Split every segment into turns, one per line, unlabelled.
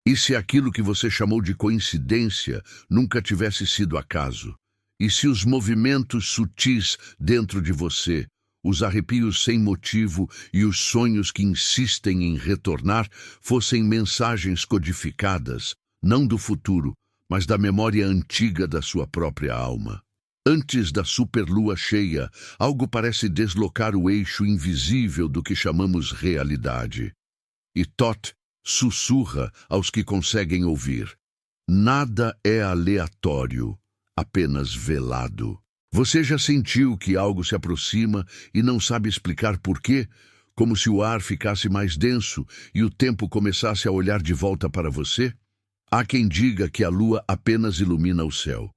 E se aquilo que você chamou de coincidência nunca tivesse sido acaso? E se os movimentos sutis dentro de você, os arrepios sem motivo e os sonhos que insistem em retornar fossem mensagens codificadas, não do futuro, mas da memória antiga da sua própria alma? Antes da superlua cheia, algo parece deslocar o eixo invisível do que chamamos realidade. E Thoth sussurra aos que conseguem ouvir: nada é aleatório, apenas velado. Você já sentiu que algo se aproxima e não sabe explicar por quê? Como se o ar ficasse mais denso e o tempo começasse a olhar de volta para você? Há quem diga que a lua apenas ilumina o céu.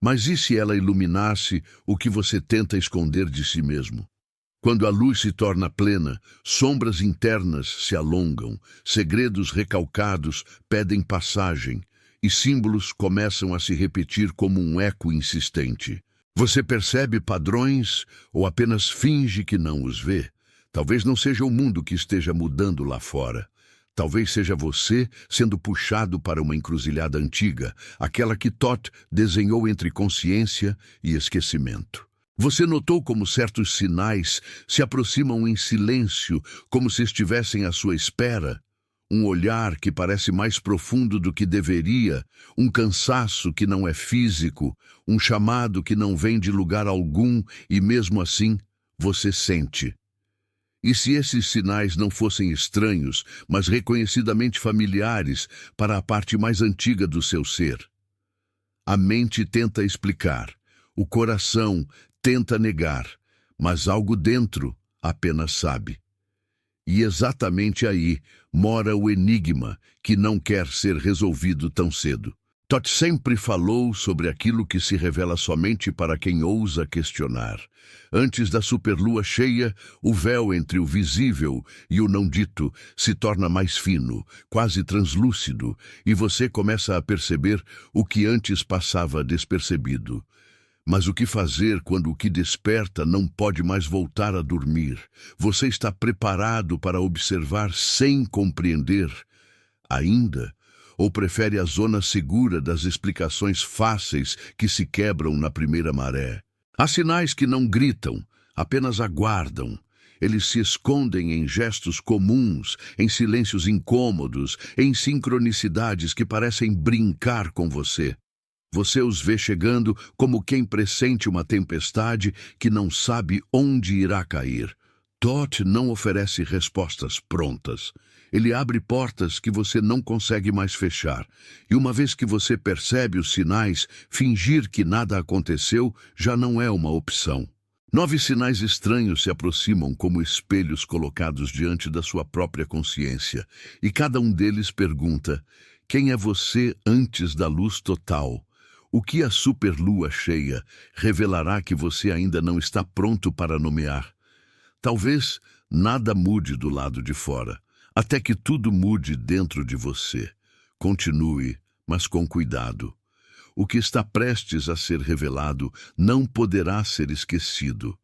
Mas e se ela iluminasse o que você tenta esconder de si mesmo? Quando a luz se torna plena, sombras internas se alongam, segredos recalcados pedem passagem, e símbolos começam a se repetir como um eco insistente. Você percebe padrões ou apenas finge que não os vê? Talvez não seja o mundo que esteja mudando lá fora. Talvez seja você sendo puxado para uma encruzilhada antiga, aquela que Thoth desenhou entre consciência e esquecimento. Você notou como certos sinais se aproximam em silêncio, como se estivessem à sua espera? Um olhar que parece mais profundo do que deveria, um cansaço que não é físico, um chamado que não vem de lugar algum e mesmo assim você sente. E se esses sinais não fossem estranhos, mas reconhecidamente familiares para a parte mais antiga do seu ser? A mente tenta explicar, o coração tenta negar, mas algo dentro apenas sabe. E exatamente aí mora o enigma que não quer ser resolvido tão cedo. Thoth sempre falou sobre aquilo que se revela somente para quem ousa questionar. Antes da superlua cheia, o véu entre o visível e o não dito se torna mais fino, quase translúcido, e você começa a perceber o que antes passava despercebido. Mas o que fazer quando o que desperta não pode mais voltar a dormir? Você está preparado para observar sem compreender ainda? Ou prefere a zona segura das explicações fáceis que se quebram na primeira maré? Há sinais que não gritam, apenas aguardam. Eles se escondem em gestos comuns, em silêncios incômodos, em sincronicidades que parecem brincar com você. Você os vê chegando como quem pressente uma tempestade que não sabe onde irá cair. Thoth não oferece respostas prontas. Ele abre portas que você não consegue mais fechar. E uma vez que você percebe os sinais, fingir que nada aconteceu já não é uma opção. 9 sinais estranhos se aproximam como espelhos colocados diante da sua própria consciência. E cada um deles pergunta: quem é você antes da luz total? O que a superlua cheia revelará que você ainda não está pronto para nomear? Talvez nada mude do lado de fora, até que tudo mude dentro de você. Continue, mas com cuidado. O que está prestes a ser revelado não poderá ser esquecido.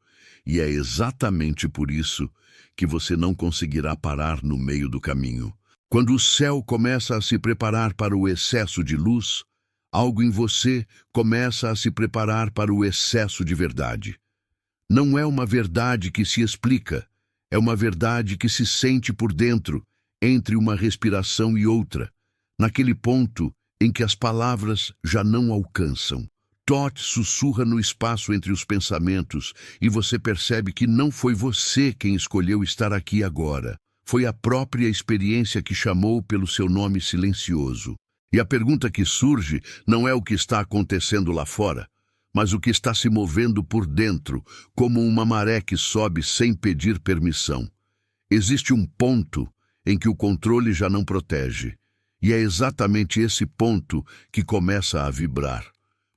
E é exatamente por isso que você não conseguirá parar no meio do caminho. Quando o céu começa a se preparar para o excesso de luz, algo em você começa a se preparar para o excesso de verdade. Não é uma verdade que se explica, é uma verdade que se sente por dentro, entre uma respiração e outra, naquele ponto em que as palavras já não alcançam. Thoth sussurra no espaço entre os pensamentos e você percebe que não foi você quem escolheu estar aqui agora. Foi a própria experiência que chamou pelo seu nome silencioso. E a pergunta que surge não é o que está acontecendo lá fora, mas o que está se movendo por dentro, como uma maré que sobe sem pedir permissão. Existe um ponto em que o controle já não protege, e é exatamente esse ponto que começa a vibrar.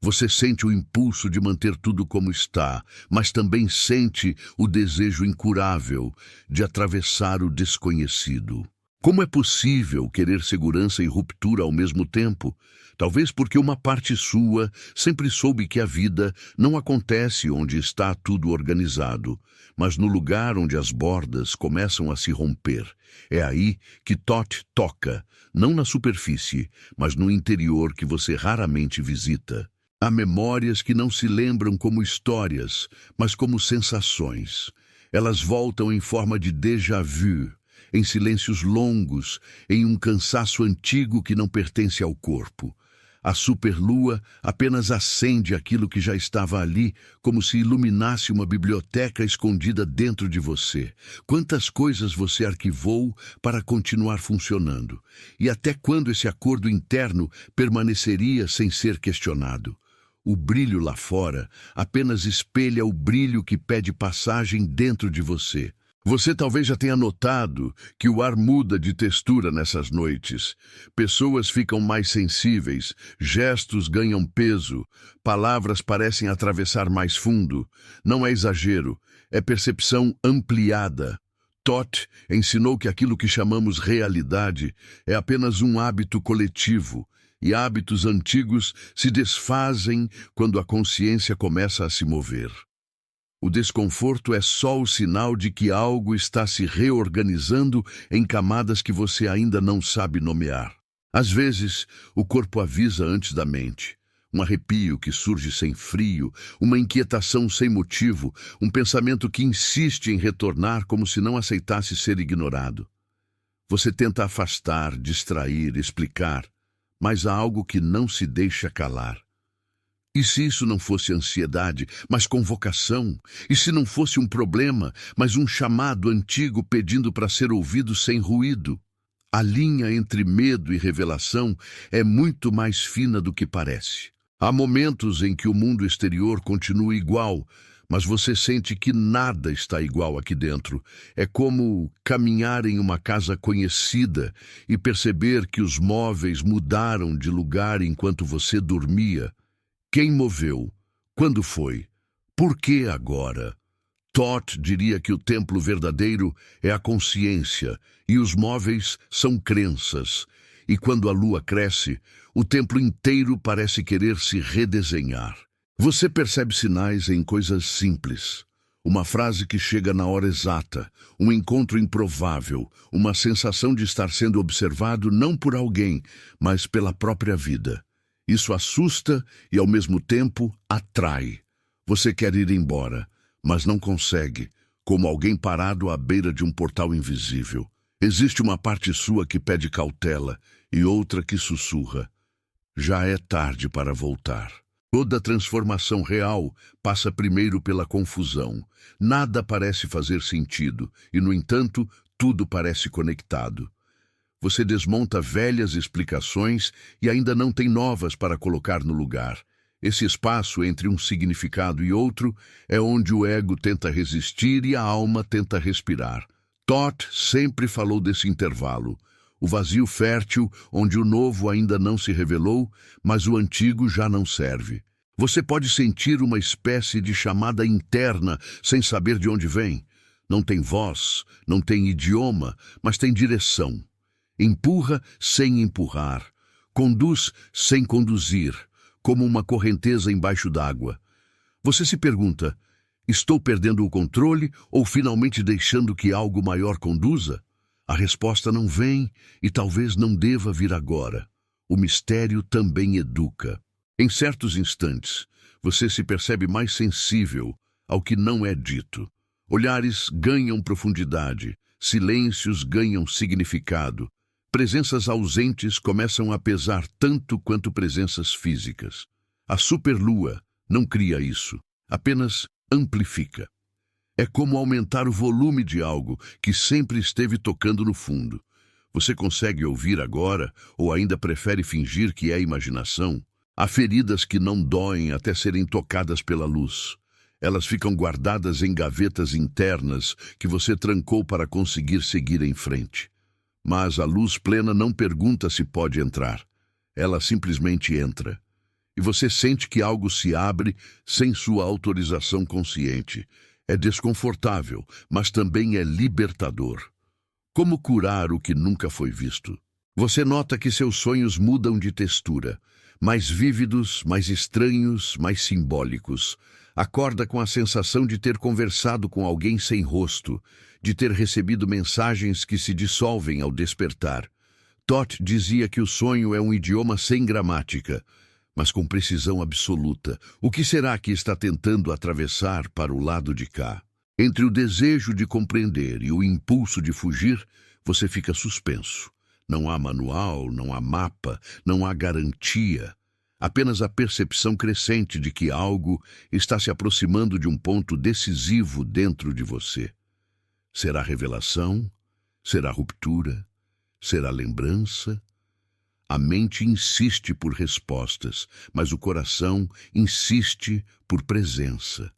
Você sente o impulso de manter tudo como está, mas também sente o desejo incurável de atravessar o desconhecido. Como é possível querer segurança e ruptura ao mesmo tempo? Talvez porque uma parte sua sempre soube que a vida não acontece onde está tudo organizado, mas no lugar onde as bordas começam a se romper. É aí que Thoth toca, não na superfície, mas no interior que você raramente visita. Há memórias que não se lembram como histórias, mas como sensações. Elas voltam em forma de déjà vu, em silêncios longos, em um cansaço antigo que não pertence ao corpo. A superlua apenas acende aquilo que já estava ali, como se iluminasse uma biblioteca escondida dentro de você. Quantas coisas você arquivou para continuar funcionando? E até quando esse acordo interno permaneceria sem ser questionado? O brilho lá fora apenas espelha o brilho que pede passagem dentro de você. Você talvez já tenha notado que o ar muda de textura nessas noites. Pessoas ficam mais sensíveis, gestos ganham peso, palavras parecem atravessar mais fundo. Não é exagero, é percepção ampliada. Thoth ensinou que aquilo que chamamos realidade é apenas um hábito coletivo, e hábitos antigos se desfazem quando a consciência começa a se mover. O desconforto é só o sinal de que algo está se reorganizando em camadas que você ainda não sabe nomear. Às vezes, o corpo avisa antes da mente. Um arrepio que surge sem frio, uma inquietação sem motivo, um pensamento que insiste em retornar como se não aceitasse ser ignorado. Você tenta afastar, distrair, explicar, mas há algo que não se deixa calar. E se isso não fosse ansiedade, mas convocação? E se não fosse um problema, mas um chamado antigo pedindo para ser ouvido sem ruído? A linha entre medo e revelação é muito mais fina do que parece. Há momentos em que o mundo exterior continua igual, mas você sente que nada está igual aqui dentro. É como caminhar em uma casa conhecida e perceber que os móveis mudaram de lugar enquanto você dormia. Quem moveu? Quando foi? Por que agora? Thoth diria que o templo verdadeiro é a consciência e os móveis são crenças. E quando a lua cresce, o templo inteiro parece querer se redesenhar. Você percebe sinais em coisas simples. Uma frase que chega na hora exata, um encontro improvável, uma sensação de estar sendo observado não por alguém, mas pela própria vida. Isso assusta e, ao mesmo tempo, atrai. Você quer ir embora, mas não consegue, como alguém parado à beira de um portal invisível. Existe uma parte sua que pede cautela e outra que sussurra. Já é tarde para voltar. Toda transformação real passa primeiro pela confusão. Nada parece fazer sentido e, no entanto, tudo parece conectado. Você desmonta velhas explicações e ainda não tem novas para colocar no lugar. Esse espaço entre um significado e outro é onde o ego tenta resistir e a alma tenta respirar. Thoth sempre falou desse intervalo. O vazio fértil onde o novo ainda não se revelou, mas o antigo já não serve. Você pode sentir uma espécie de chamada interna sem saber de onde vem. Não tem voz, não tem idioma, mas tem direção. Empurra sem empurrar, conduz sem conduzir, como uma correnteza embaixo d'água. Você se pergunta, estou perdendo o controle ou finalmente deixando que algo maior conduza? A resposta não vem e talvez não deva vir agora. O mistério também educa. Em certos instantes, você se percebe mais sensível ao que não é dito. Olhares ganham profundidade, silêncios ganham significado. Presenças ausentes começam a pesar tanto quanto presenças físicas. A superlua não cria isso, apenas amplifica. É como aumentar o volume de algo que sempre esteve tocando no fundo. Você consegue ouvir agora ou ainda prefere fingir que é imaginação? Há feridas que não doem até serem tocadas pela luz. Elas ficam guardadas em gavetas internas que você trancou para conseguir seguir em frente. Mas a luz plena não pergunta se pode entrar. Ela simplesmente entra. E você sente que algo se abre sem sua autorização consciente. É desconfortável, mas também é libertador. Como curar o que nunca foi visto? Você nota que seus sonhos mudam de textura, mais vívidos, mais estranhos, mais simbólicos. Acorda com a sensação de ter conversado com alguém sem rosto, de ter recebido mensagens que se dissolvem ao despertar. Toth dizia que o sonho é um idioma sem gramática, mas com precisão absoluta. O que será que está tentando atravessar para o lado de cá? Entre o desejo de compreender e o impulso de fugir, você fica suspenso. Não há manual, não há mapa, não há garantia. Apenas a percepção crescente de que algo está se aproximando de um ponto decisivo dentro de você. Será revelação? Será ruptura? Será lembrança? A mente insiste por respostas, mas o coração insiste por presença.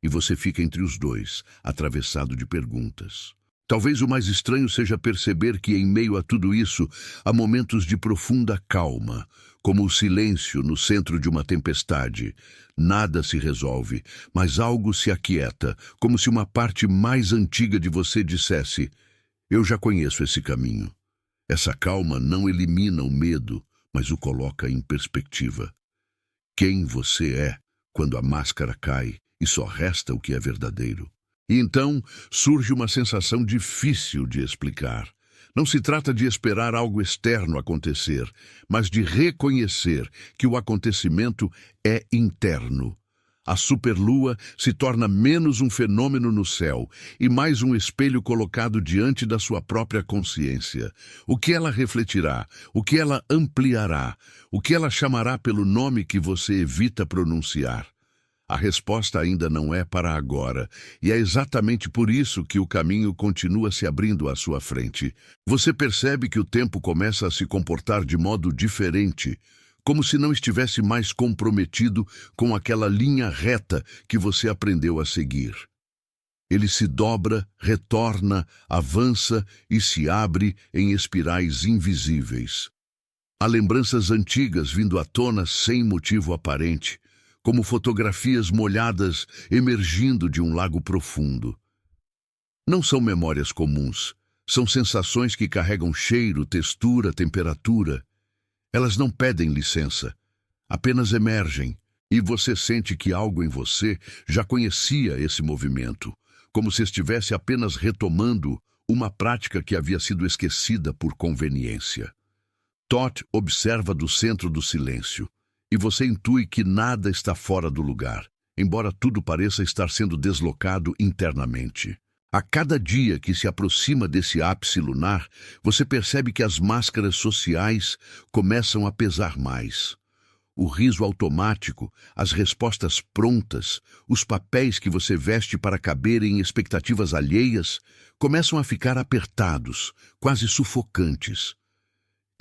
E você fica entre os dois, atravessado de perguntas. Talvez o mais estranho seja perceber que, em meio a tudo isso, há momentos de profunda calma, como o silêncio no centro de uma tempestade. Nada se resolve, mas algo se aquieta, como se uma parte mais antiga de você dissesse: eu já conheço esse caminho. Essa calma não elimina o medo, mas o coloca em perspectiva. Quem você é quando a máscara cai e só resta o que é verdadeiro. E então surge uma sensação difícil de explicar. Não se trata de esperar algo externo acontecer, mas de reconhecer que o acontecimento é interno. A superlua se torna menos um fenômeno no céu e mais um espelho colocado diante da sua própria consciência. O que ela refletirá? O que ela ampliará? O que ela chamará pelo nome que você evita pronunciar? A resposta ainda não é para agora, e é exatamente por isso que o caminho continua se abrindo à sua frente. Você percebe que o tempo começa a se comportar de modo diferente, como se não estivesse mais comprometido com aquela linha reta que você aprendeu a seguir. Ele se dobra, retorna, avança e se abre em espirais invisíveis. Há lembranças antigas vindo à tona sem motivo aparente, como fotografias molhadas emergindo de um lago profundo. Não são memórias comuns, são sensações que carregam cheiro, textura, temperatura. Elas não pedem licença, apenas emergem, e você sente que algo em você já conhecia esse movimento, como se estivesse apenas retomando uma prática que havia sido esquecida por conveniência. Toth observa do centro do silêncio, e você intui que nada está fora do lugar, embora tudo pareça estar sendo deslocado internamente. A cada dia que se aproxima desse ápice lunar, você percebe que as máscaras sociais começam a pesar mais. O riso automático, as respostas prontas, os papéis que você veste para caber em expectativas alheias, começam a ficar apertados, quase sufocantes.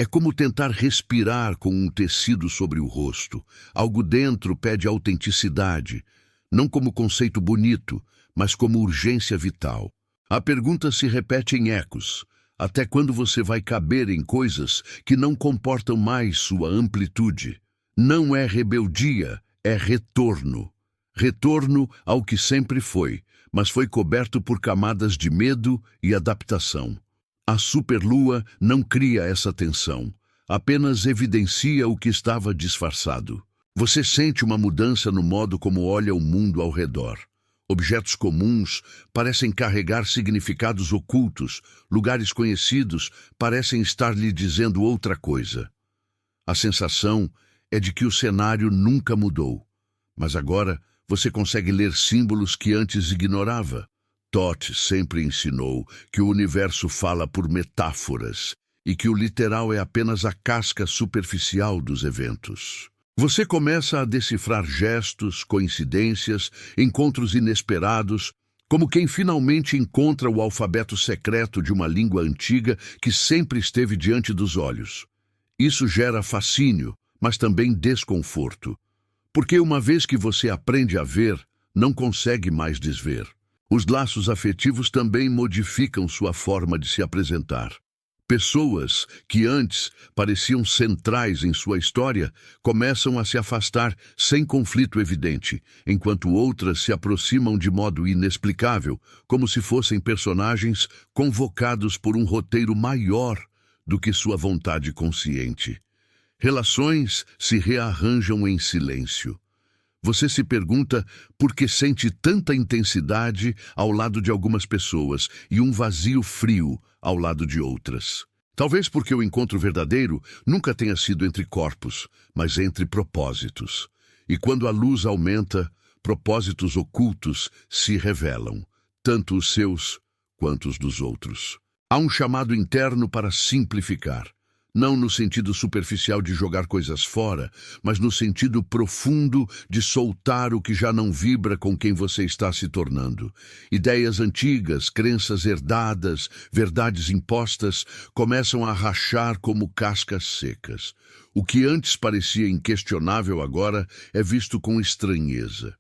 É como tentar respirar com um tecido sobre o rosto. Algo dentro pede autenticidade, não como conceito bonito, mas como urgência vital. A pergunta se repete em ecos. Até quando você vai caber em coisas que não comportam mais sua amplitude? Não é rebeldia, é retorno. Retorno ao que sempre foi, mas foi coberto por camadas de medo e adaptação. A superlua não cria essa tensão, apenas evidencia o que estava disfarçado. Você sente uma mudança no modo como olha o mundo ao redor. Objetos comuns parecem carregar significados ocultos, lugares conhecidos parecem estar lhe dizendo outra coisa. A sensação é de que o cenário nunca mudou, mas agora você consegue ler símbolos que antes ignorava. Toth sempre ensinou que o universo fala por metáforas e que o literal é apenas a casca superficial dos eventos. Você começa a decifrar gestos, coincidências, encontros inesperados, como quem finalmente encontra o alfabeto secreto de uma língua antiga que sempre esteve diante dos olhos. Isso gera fascínio, mas também desconforto, porque uma vez que você aprende a ver, não consegue mais desver. Os laços afetivos também modificam sua forma de se apresentar. Pessoas que antes pareciam centrais em sua história começam a se afastar sem conflito evidente, enquanto outras se aproximam de modo inexplicável, como se fossem personagens convocados por um roteiro maior do que sua vontade consciente. Relações se rearranjam em silêncio. Você se pergunta por que sente tanta intensidade ao lado de algumas pessoas e um vazio frio ao lado de outras. Talvez porque o encontro verdadeiro nunca tenha sido entre corpos, mas entre propósitos. E quando a luz aumenta, propósitos ocultos se revelam, tanto os seus quanto os dos outros. Há um chamado interno para simplificar. Não no sentido superficial de jogar coisas fora, mas no sentido profundo de soltar o que já não vibra com quem você está se tornando. Ideias antigas, crenças herdadas, verdades impostas, começam a rachar como cascas secas. O que antes parecia inquestionável agora é visto com estranheza.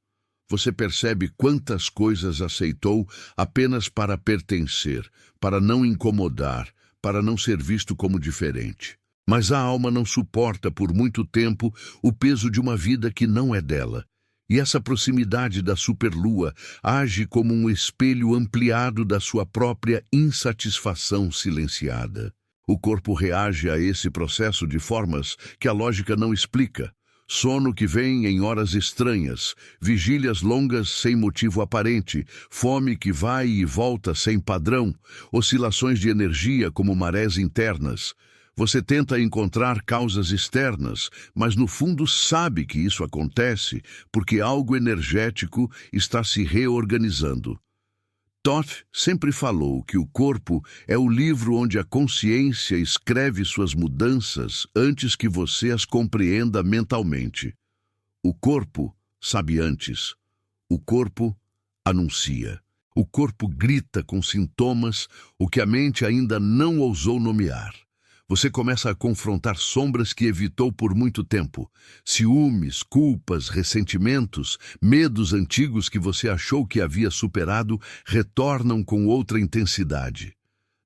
Você percebe quantas coisas aceitou apenas para pertencer, para não incomodar, para não ser visto como diferente. Mas a alma não suporta por muito tempo o peso de uma vida que não é dela. E essa proximidade da superlua age como um espelho ampliado da sua própria insatisfação silenciada. O corpo reage a esse processo de formas que a lógica não explica. Sono que vem em horas estranhas, vigílias longas sem motivo aparente, fome que vai e volta sem padrão, oscilações de energia como marés internas. Você tenta encontrar causas externas, mas no fundo sabe que isso acontece porque algo energético está se reorganizando. Toth sempre falou que o corpo é o livro onde a consciência escreve suas mudanças antes que você as compreenda mentalmente. O corpo sabe antes. O corpo anuncia. O corpo grita com sintomas o que a mente ainda não ousou nomear. Você começa a confrontar sombras que evitou por muito tempo. Ciúmes, culpas, ressentimentos, medos antigos que você achou que havia superado retornam com outra intensidade.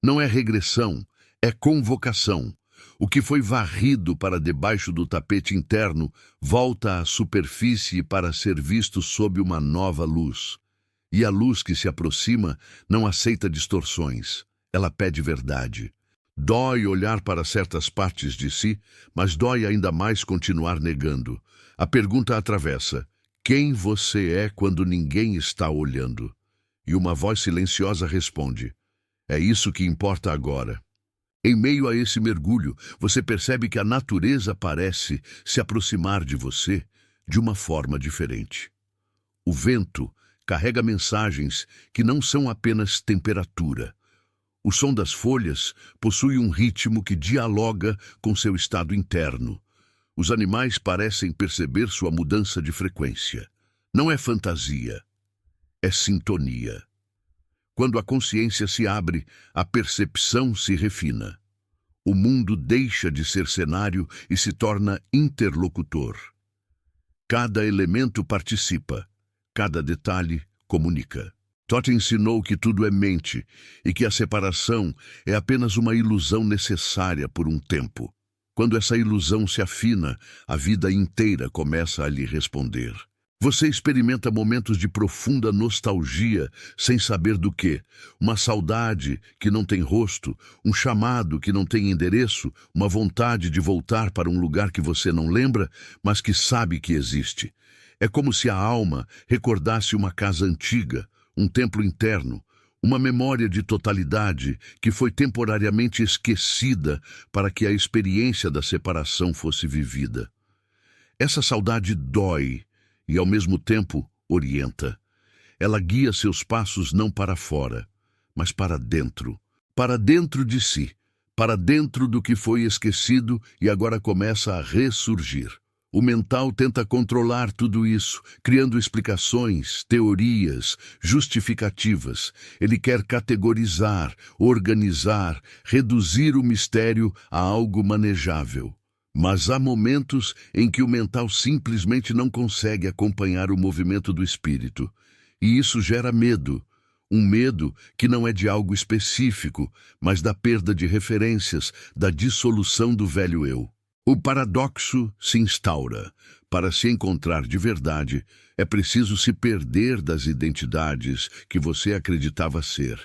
Não é regressão, é convocação. O que foi varrido para debaixo do tapete interno volta à superfície para ser visto sob uma nova luz. E a luz que se aproxima não aceita distorções, ela pede verdade. Dói olhar para certas partes de si, mas dói ainda mais continuar negando. A pergunta atravessa: quem você é quando ninguém está olhando? E uma voz silenciosa responde: é isso que importa agora. Em meio a esse mergulho, você percebe que a natureza parece se aproximar de você de uma forma diferente. O vento carrega mensagens que não são apenas temperatura. O som das folhas possui um ritmo que dialoga com seu estado interno. Os animais parecem perceber sua mudança de frequência. Não é fantasia, é sintonia. Quando a consciência se abre, a percepção se refina. O mundo deixa de ser cenário e se torna interlocutor. Cada elemento participa, cada detalhe comunica. Toth ensinou que tudo é mente e que a separação é apenas uma ilusão necessária por um tempo. Quando essa ilusão se afina, a vida inteira começa a lhe responder. Você experimenta momentos de profunda nostalgia sem saber do que. Uma saudade que não tem rosto, um chamado que não tem endereço, uma vontade de voltar para um lugar que você não lembra, mas que sabe que existe. É como se a alma recordasse uma casa antiga, um templo interno, uma memória de totalidade que foi temporariamente esquecida para que a experiência da separação fosse vivida. Essa saudade dói e, ao mesmo tempo, orienta. Ela guia seus passos não para fora, mas para dentro de si, para dentro do que foi esquecido e agora começa a ressurgir. O mental tenta controlar tudo isso, criando explicações, teorias, justificativas. Ele quer categorizar, organizar, reduzir o mistério a algo manejável. Mas há momentos em que o mental simplesmente não consegue acompanhar o movimento do espírito. E isso gera medo, Um medo que não é de algo específico, mas da perda de referências, da dissolução do velho eu. O paradoxo se instaura. Para se encontrar de verdade, é preciso se perder das identidades que você acreditava ser.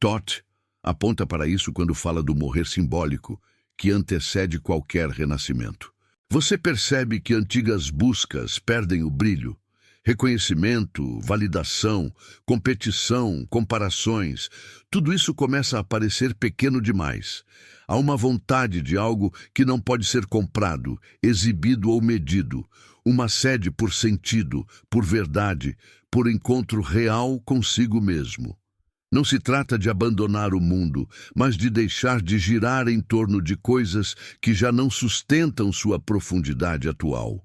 Toth aponta para isso quando fala do morrer simbólico, que antecede qualquer renascimento. Você percebe que antigas buscas perdem o brilho. Reconhecimento, validação, competição, comparações, tudo isso começa a parecer pequeno demais. Há uma vontade de algo que não pode ser comprado, exibido ou medido, uma sede por sentido, por verdade, por encontro real consigo mesmo. Não se trata de abandonar o mundo, mas de deixar de girar em torno de coisas que já não sustentam sua profundidade atual.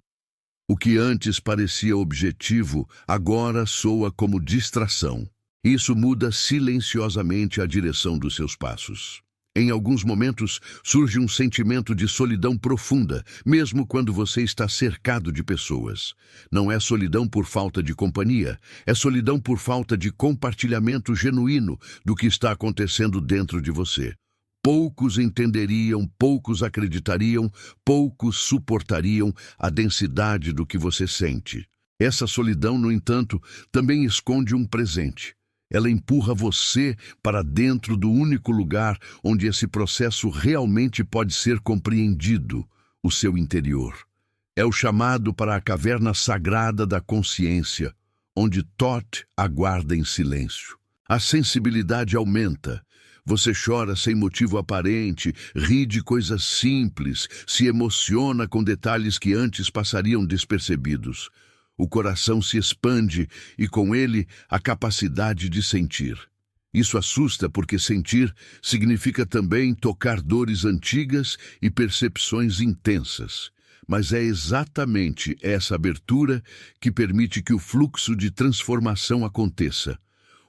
O que antes parecia objetivo, agora soa como distração. Isso muda silenciosamente a direção dos seus passos. Em alguns momentos, surge um sentimento de solidão profunda, mesmo quando você está cercado de pessoas. Não é solidão por falta de companhia, é solidão por falta de compartilhamento genuíno do que está acontecendo dentro de você. Poucos entenderiam, poucos acreditariam, poucos suportariam a densidade do que você sente. Essa solidão, no entanto, também esconde um presente. Ela empurra você para dentro do único lugar onde esse processo realmente pode ser compreendido, o seu interior. É o chamado para a caverna sagrada da consciência, onde Toth aguarda em silêncio. A sensibilidade aumenta. Você chora sem motivo aparente, ri de coisas simples, se emociona com detalhes que antes passariam despercebidos. O coração se expande e, com ele, a capacidade de sentir. Isso assusta porque sentir significa também tocar dores antigas e percepções intensas. Mas é exatamente essa abertura que permite que o fluxo de transformação aconteça.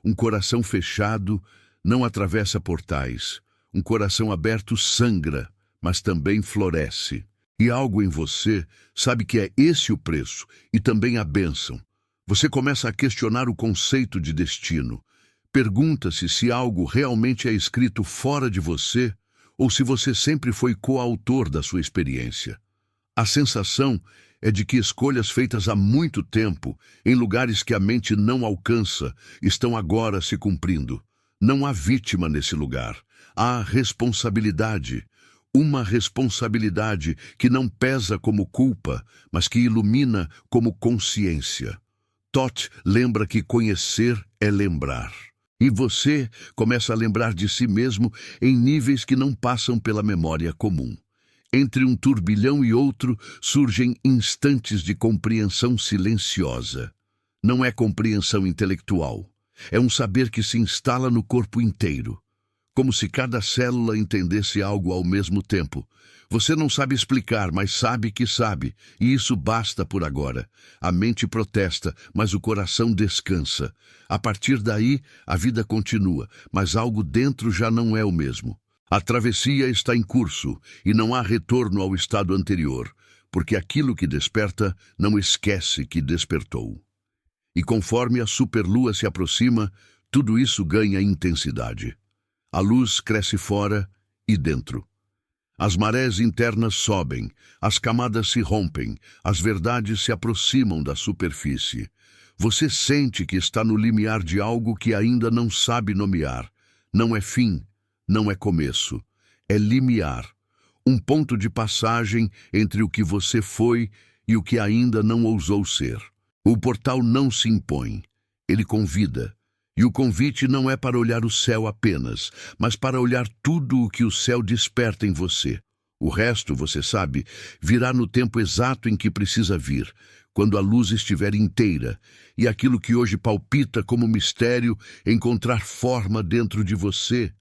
Um coração fechado não atravessa portais. Um coração aberto sangra, mas também floresce. E algo em você sabe que é esse o preço e também a bênção. Você começa a questionar o conceito de destino. Pergunta-se se algo realmente é escrito fora de você ou se você sempre foi coautor da sua experiência. A sensação é de que escolhas feitas há muito tempo, em lugares que a mente não alcança, estão agora se cumprindo. Não há vítima nesse lugar. Há responsabilidade. Uma responsabilidade que não pesa como culpa, mas que ilumina como consciência. Toth lembra que conhecer é lembrar. E você começa a lembrar de si mesmo em níveis que não passam pela memória comum. Entre um turbilhão e outro surgem instantes de compreensão silenciosa. Não é compreensão intelectual. É um saber que se instala no corpo inteiro. Como se cada célula entendesse algo ao mesmo tempo. Você não sabe explicar, mas sabe que sabe, e isso basta por agora. A mente protesta, mas o coração descansa. A partir daí, a vida continua, mas algo dentro já não é o mesmo. A travessia está em curso, e não há retorno ao estado anterior, porque aquilo que desperta não esquece que despertou. E conforme a superlua se aproxima, tudo isso ganha intensidade. A luz cresce fora e dentro. As marés internas sobem, as camadas se rompem, as verdades se aproximam da superfície. Você sente que está no limiar de algo que ainda não sabe nomear. Não é fim, não é começo. É limiar. Um ponto de passagem entre o que você foi e o que ainda não ousou ser. O portal não se impõe, ele convida. E o convite não é para olhar o céu apenas, mas para olhar tudo o que o céu desperta em você. O resto, você sabe, virá no tempo exato em que precisa vir, quando a luz estiver inteira, e aquilo que hoje palpita como mistério encontrar forma dentro de você.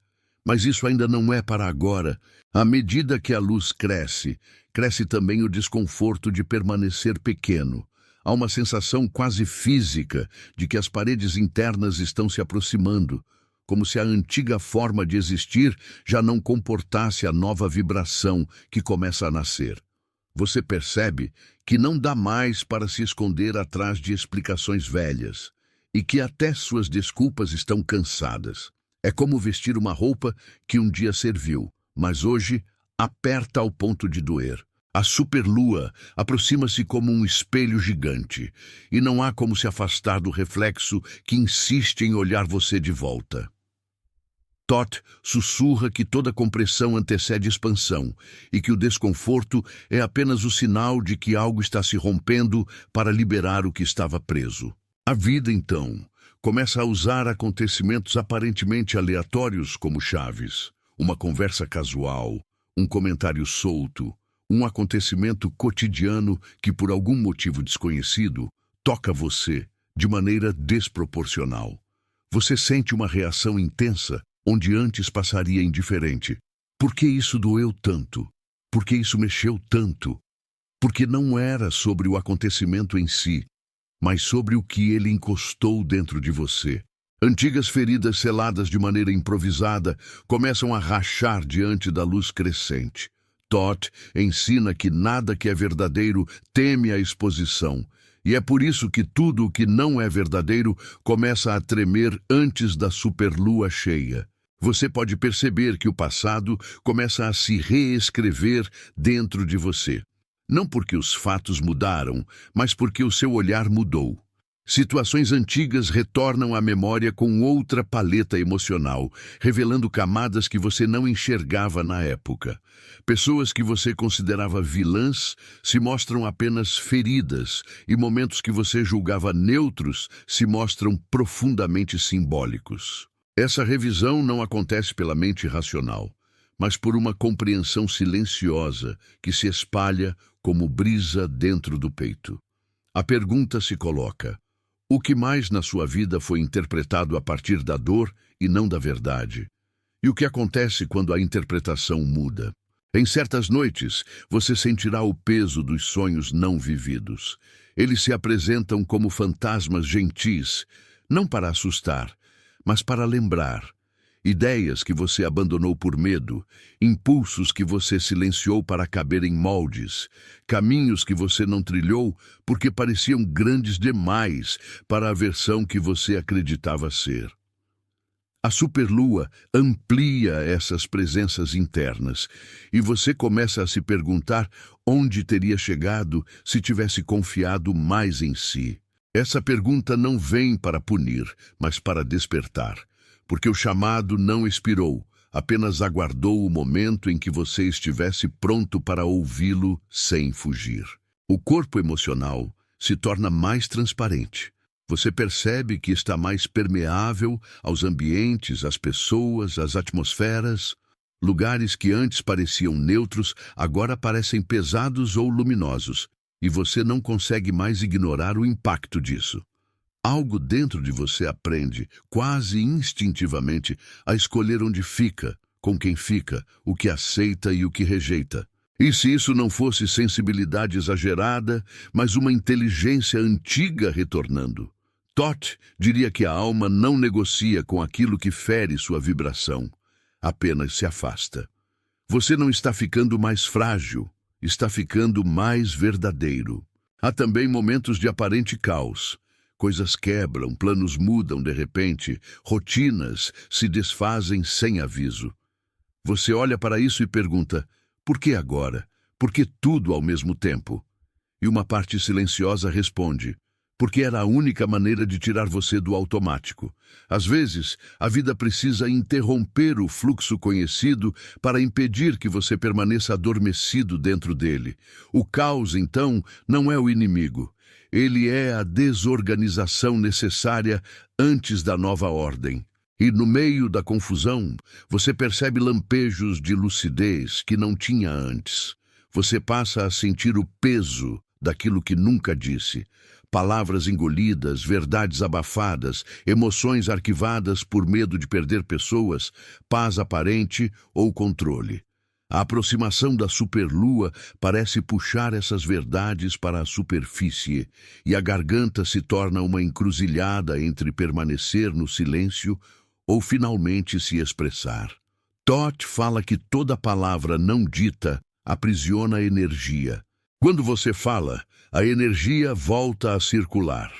Mas isso ainda não é para agora. À medida que a luz cresce, cresce também o desconforto de permanecer pequeno. Há uma sensação quase física de que as paredes internas estão se aproximando, como se a antiga forma de existir já não comportasse a nova vibração que começa a nascer. Você percebe que não dá mais para se esconder atrás de explicações velhas. e que até suas desculpas estão cansadas. É como vestir uma roupa que um dia serviu, mas hoje aperta ao ponto de doer. A superlua aproxima-se como um espelho gigante, e não há como se afastar do reflexo que insiste em olhar você de volta. Thoth sussurra que toda compressão antecede expansão e que o desconforto é apenas o sinal de que algo está se rompendo para liberar o que estava preso. A vida, então, começa a usar acontecimentos aparentemente aleatórios como chaves, uma conversa casual, um comentário solto, um acontecimento cotidiano que, por algum motivo desconhecido, toca você de maneira desproporcional. Você sente uma reação intensa, onde antes passaria indiferente. Por que isso doeu tanto? Por que isso mexeu tanto? Porque não era sobre o acontecimento em si, mas sobre o que ele encostou dentro de você. Antigas feridas seladas de maneira improvisada começam a rachar diante da luz crescente. Thoth ensina que nada que é verdadeiro teme a exposição, e é por isso que tudo o que não é verdadeiro começa a tremer antes da superlua cheia. Você pode perceber que o passado começa a se reescrever dentro de você. Não porque os fatos mudaram, mas porque o seu olhar mudou. Situações antigas retornam à memória com outra paleta emocional, revelando camadas que você não enxergava na época. Pessoas que você considerava vilãs se mostram apenas feridas, e momentos que você julgava neutros se mostram profundamente simbólicos. Essa revisão não acontece pela mente racional, mas por uma compreensão silenciosa que se espalha como brisa dentro do peito. A pergunta se coloca: o que mais na sua vida foi interpretado a partir da dor e não da verdade? E o que acontece quando a interpretação muda? Em certas noites, você sentirá o peso dos sonhos não vividos. Eles se apresentam como fantasmas gentis, não para assustar, mas para lembrar. Ideias que você abandonou por medo, impulsos que você silenciou para caber em moldes, caminhos que você não trilhou porque pareciam grandes demais para a versão que você acreditava ser. A superlua amplia essas presenças internas e você começa a se perguntar onde teria chegado se tivesse confiado mais em si. Essa pergunta não vem para punir, mas para despertar. Porque o chamado não expirou, apenas aguardou o momento em que você estivesse pronto para ouvi-lo sem fugir. O corpo emocional se torna mais transparente. Você percebe que está mais permeável aos ambientes, às pessoas, às atmosferas. Lugares que antes pareciam neutros, agora parecem pesados ou luminosos, e você não consegue mais ignorar o impacto disso. Algo dentro de você aprende, quase instintivamente, a escolher onde fica, com quem fica, o que aceita e o que rejeita. E se isso não fosse sensibilidade exagerada, mas uma inteligência antiga retornando? Thoth diria que a alma não negocia com aquilo que fere sua vibração, apenas se afasta. Você não está ficando mais frágil, está ficando mais verdadeiro. Há também momentos de aparente caos. Coisas quebram, planos mudam de repente, rotinas se desfazem sem aviso. Você olha para isso e pergunta: por que agora? Por que tudo ao mesmo tempo? E uma parte silenciosa responde: porque era a única maneira de tirar você do automático. Às vezes, a vida precisa interromper o fluxo conhecido para impedir que você permaneça adormecido dentro dele. O caos, então, não é o inimigo. Ele é a desorganização necessária antes da nova ordem. E no meio da confusão, você percebe lampejos de lucidez que não tinha antes. Você passa a sentir o peso daquilo que nunca disse. Palavras engolidas, verdades abafadas, emoções arquivadas por medo de perder pessoas, paz aparente ou controle. A aproximação da superlua parece puxar essas verdades para a superfície, e a garganta se torna uma encruzilhada entre permanecer no silêncio ou finalmente se expressar. Thoth fala que toda palavra não dita aprisiona energia. Quando você fala, a energia volta a circular.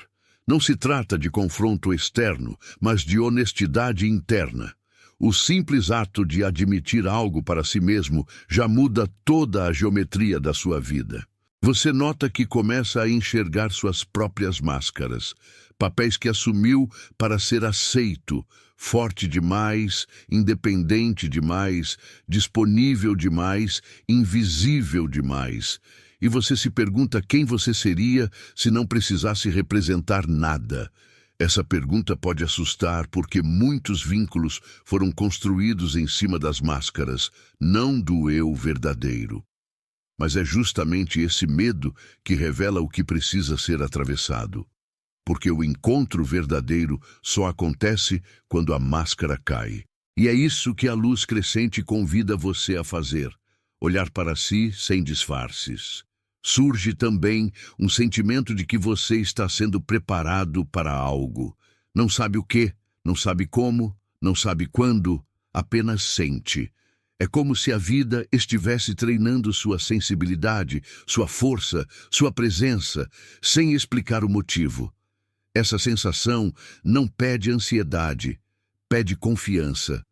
Não se trata de confronto externo, mas de honestidade interna. O simples ato de admitir algo para si mesmo já muda toda a geometria da sua vida. Você nota que começa a enxergar suas próprias máscaras, papéis que assumiu para ser aceito, forte demais, independente demais, disponível demais, invisível demais. E você se pergunta quem você seria se não precisasse representar nada. Essa pergunta pode assustar porque muitos vínculos foram construídos em cima das máscaras, não do eu verdadeiro. Mas é justamente esse medo que revela o que precisa ser atravessado. Porque o encontro verdadeiro só acontece quando a máscara cai. E é isso que a luz crescente convida você a fazer: olhar para si sem disfarces. Surge também um sentimento de que você está sendo preparado para algo. Não sabe o quê, não sabe como, não sabe quando, apenas sente. É como se a vida estivesse treinando sua sensibilidade, sua força, sua presença, sem explicar o motivo. Essa sensação não pede ansiedade, pede confiança.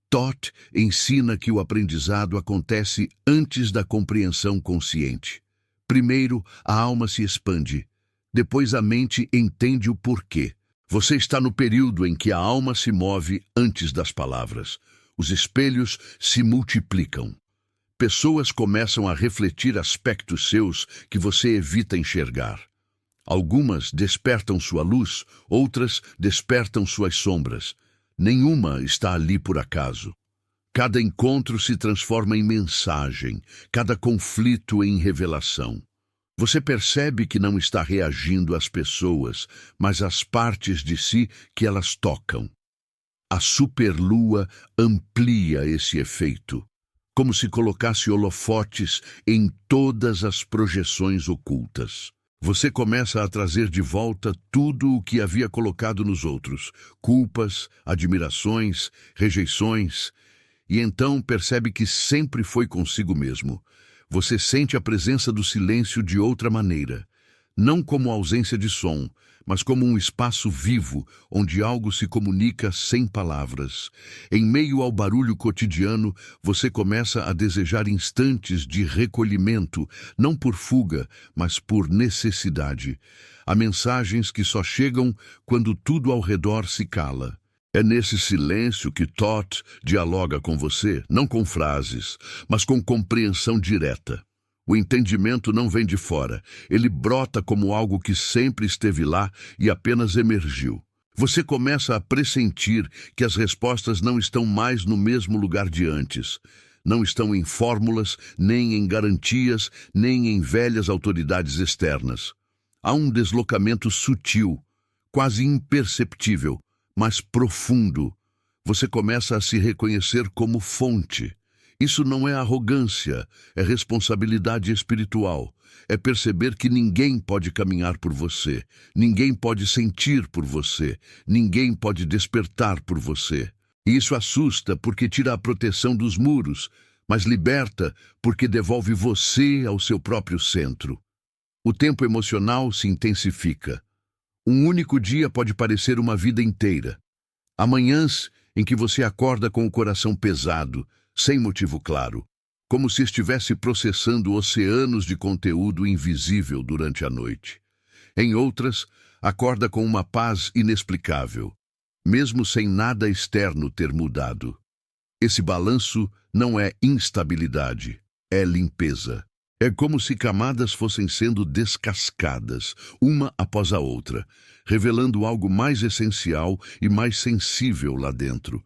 Toth ensina que o aprendizado acontece antes da compreensão consciente. Primeiro, a alma se expande. Depois a mente entende o porquê. Você está no período em que a alma se move antes das palavras. Os espelhos se multiplicam. Pessoas começam a refletir aspectos seus que você evita enxergar. Algumas despertam sua luz, outras despertam suas sombras. Nenhuma está ali por acaso. Cada encontro se transforma em mensagem, cada conflito em revelação. Você percebe que não está reagindo às pessoas, mas às partes de si que elas tocam. A superlua amplia esse efeito, como se colocasse holofotes em todas as projeções ocultas. Você começa a trazer de volta tudo o que havia colocado nos outros: culpas, admirações, rejeições, e então percebe que sempre foi consigo mesmo. Você sente a presença do silêncio de outra maneira, não como ausência de som, mas como um espaço vivo, onde algo se comunica sem palavras. Em meio ao barulho cotidiano, você começa a desejar instantes de recolhimento, não por fuga, mas por necessidade. Há mensagens que só chegam quando tudo ao redor se cala. É nesse silêncio que Toth dialoga com você, não com frases, mas com compreensão direta. O entendimento não vem de fora, ele brota como algo que sempre esteve lá e apenas emergiu. Você começa a pressentir que as respostas não estão mais no mesmo lugar de antes. Não estão em fórmulas, nem em garantias, nem em velhas autoridades externas. Há um deslocamento sutil, quase imperceptível, mas profundo. Você começa a se reconhecer como fonte. Isso não é arrogância, é responsabilidade espiritual. É perceber que ninguém pode caminhar por você, ninguém pode sentir por você, ninguém pode despertar por você. E isso assusta porque tira a proteção dos muros, mas liberta porque devolve você ao seu próprio centro. O tempo emocional se intensifica. Um único dia pode parecer uma vida inteira. Há manhãs em que você acorda com o coração pesado, sem motivo claro, como se estivesse processando oceanos de conteúdo invisível durante a noite. Em outras, acorda com uma paz inexplicável, mesmo sem nada externo ter mudado. Esse balanço não é instabilidade, é limpeza. É como se camadas fossem sendo descascadas, uma após a outra, revelando algo mais essencial e mais sensível lá dentro.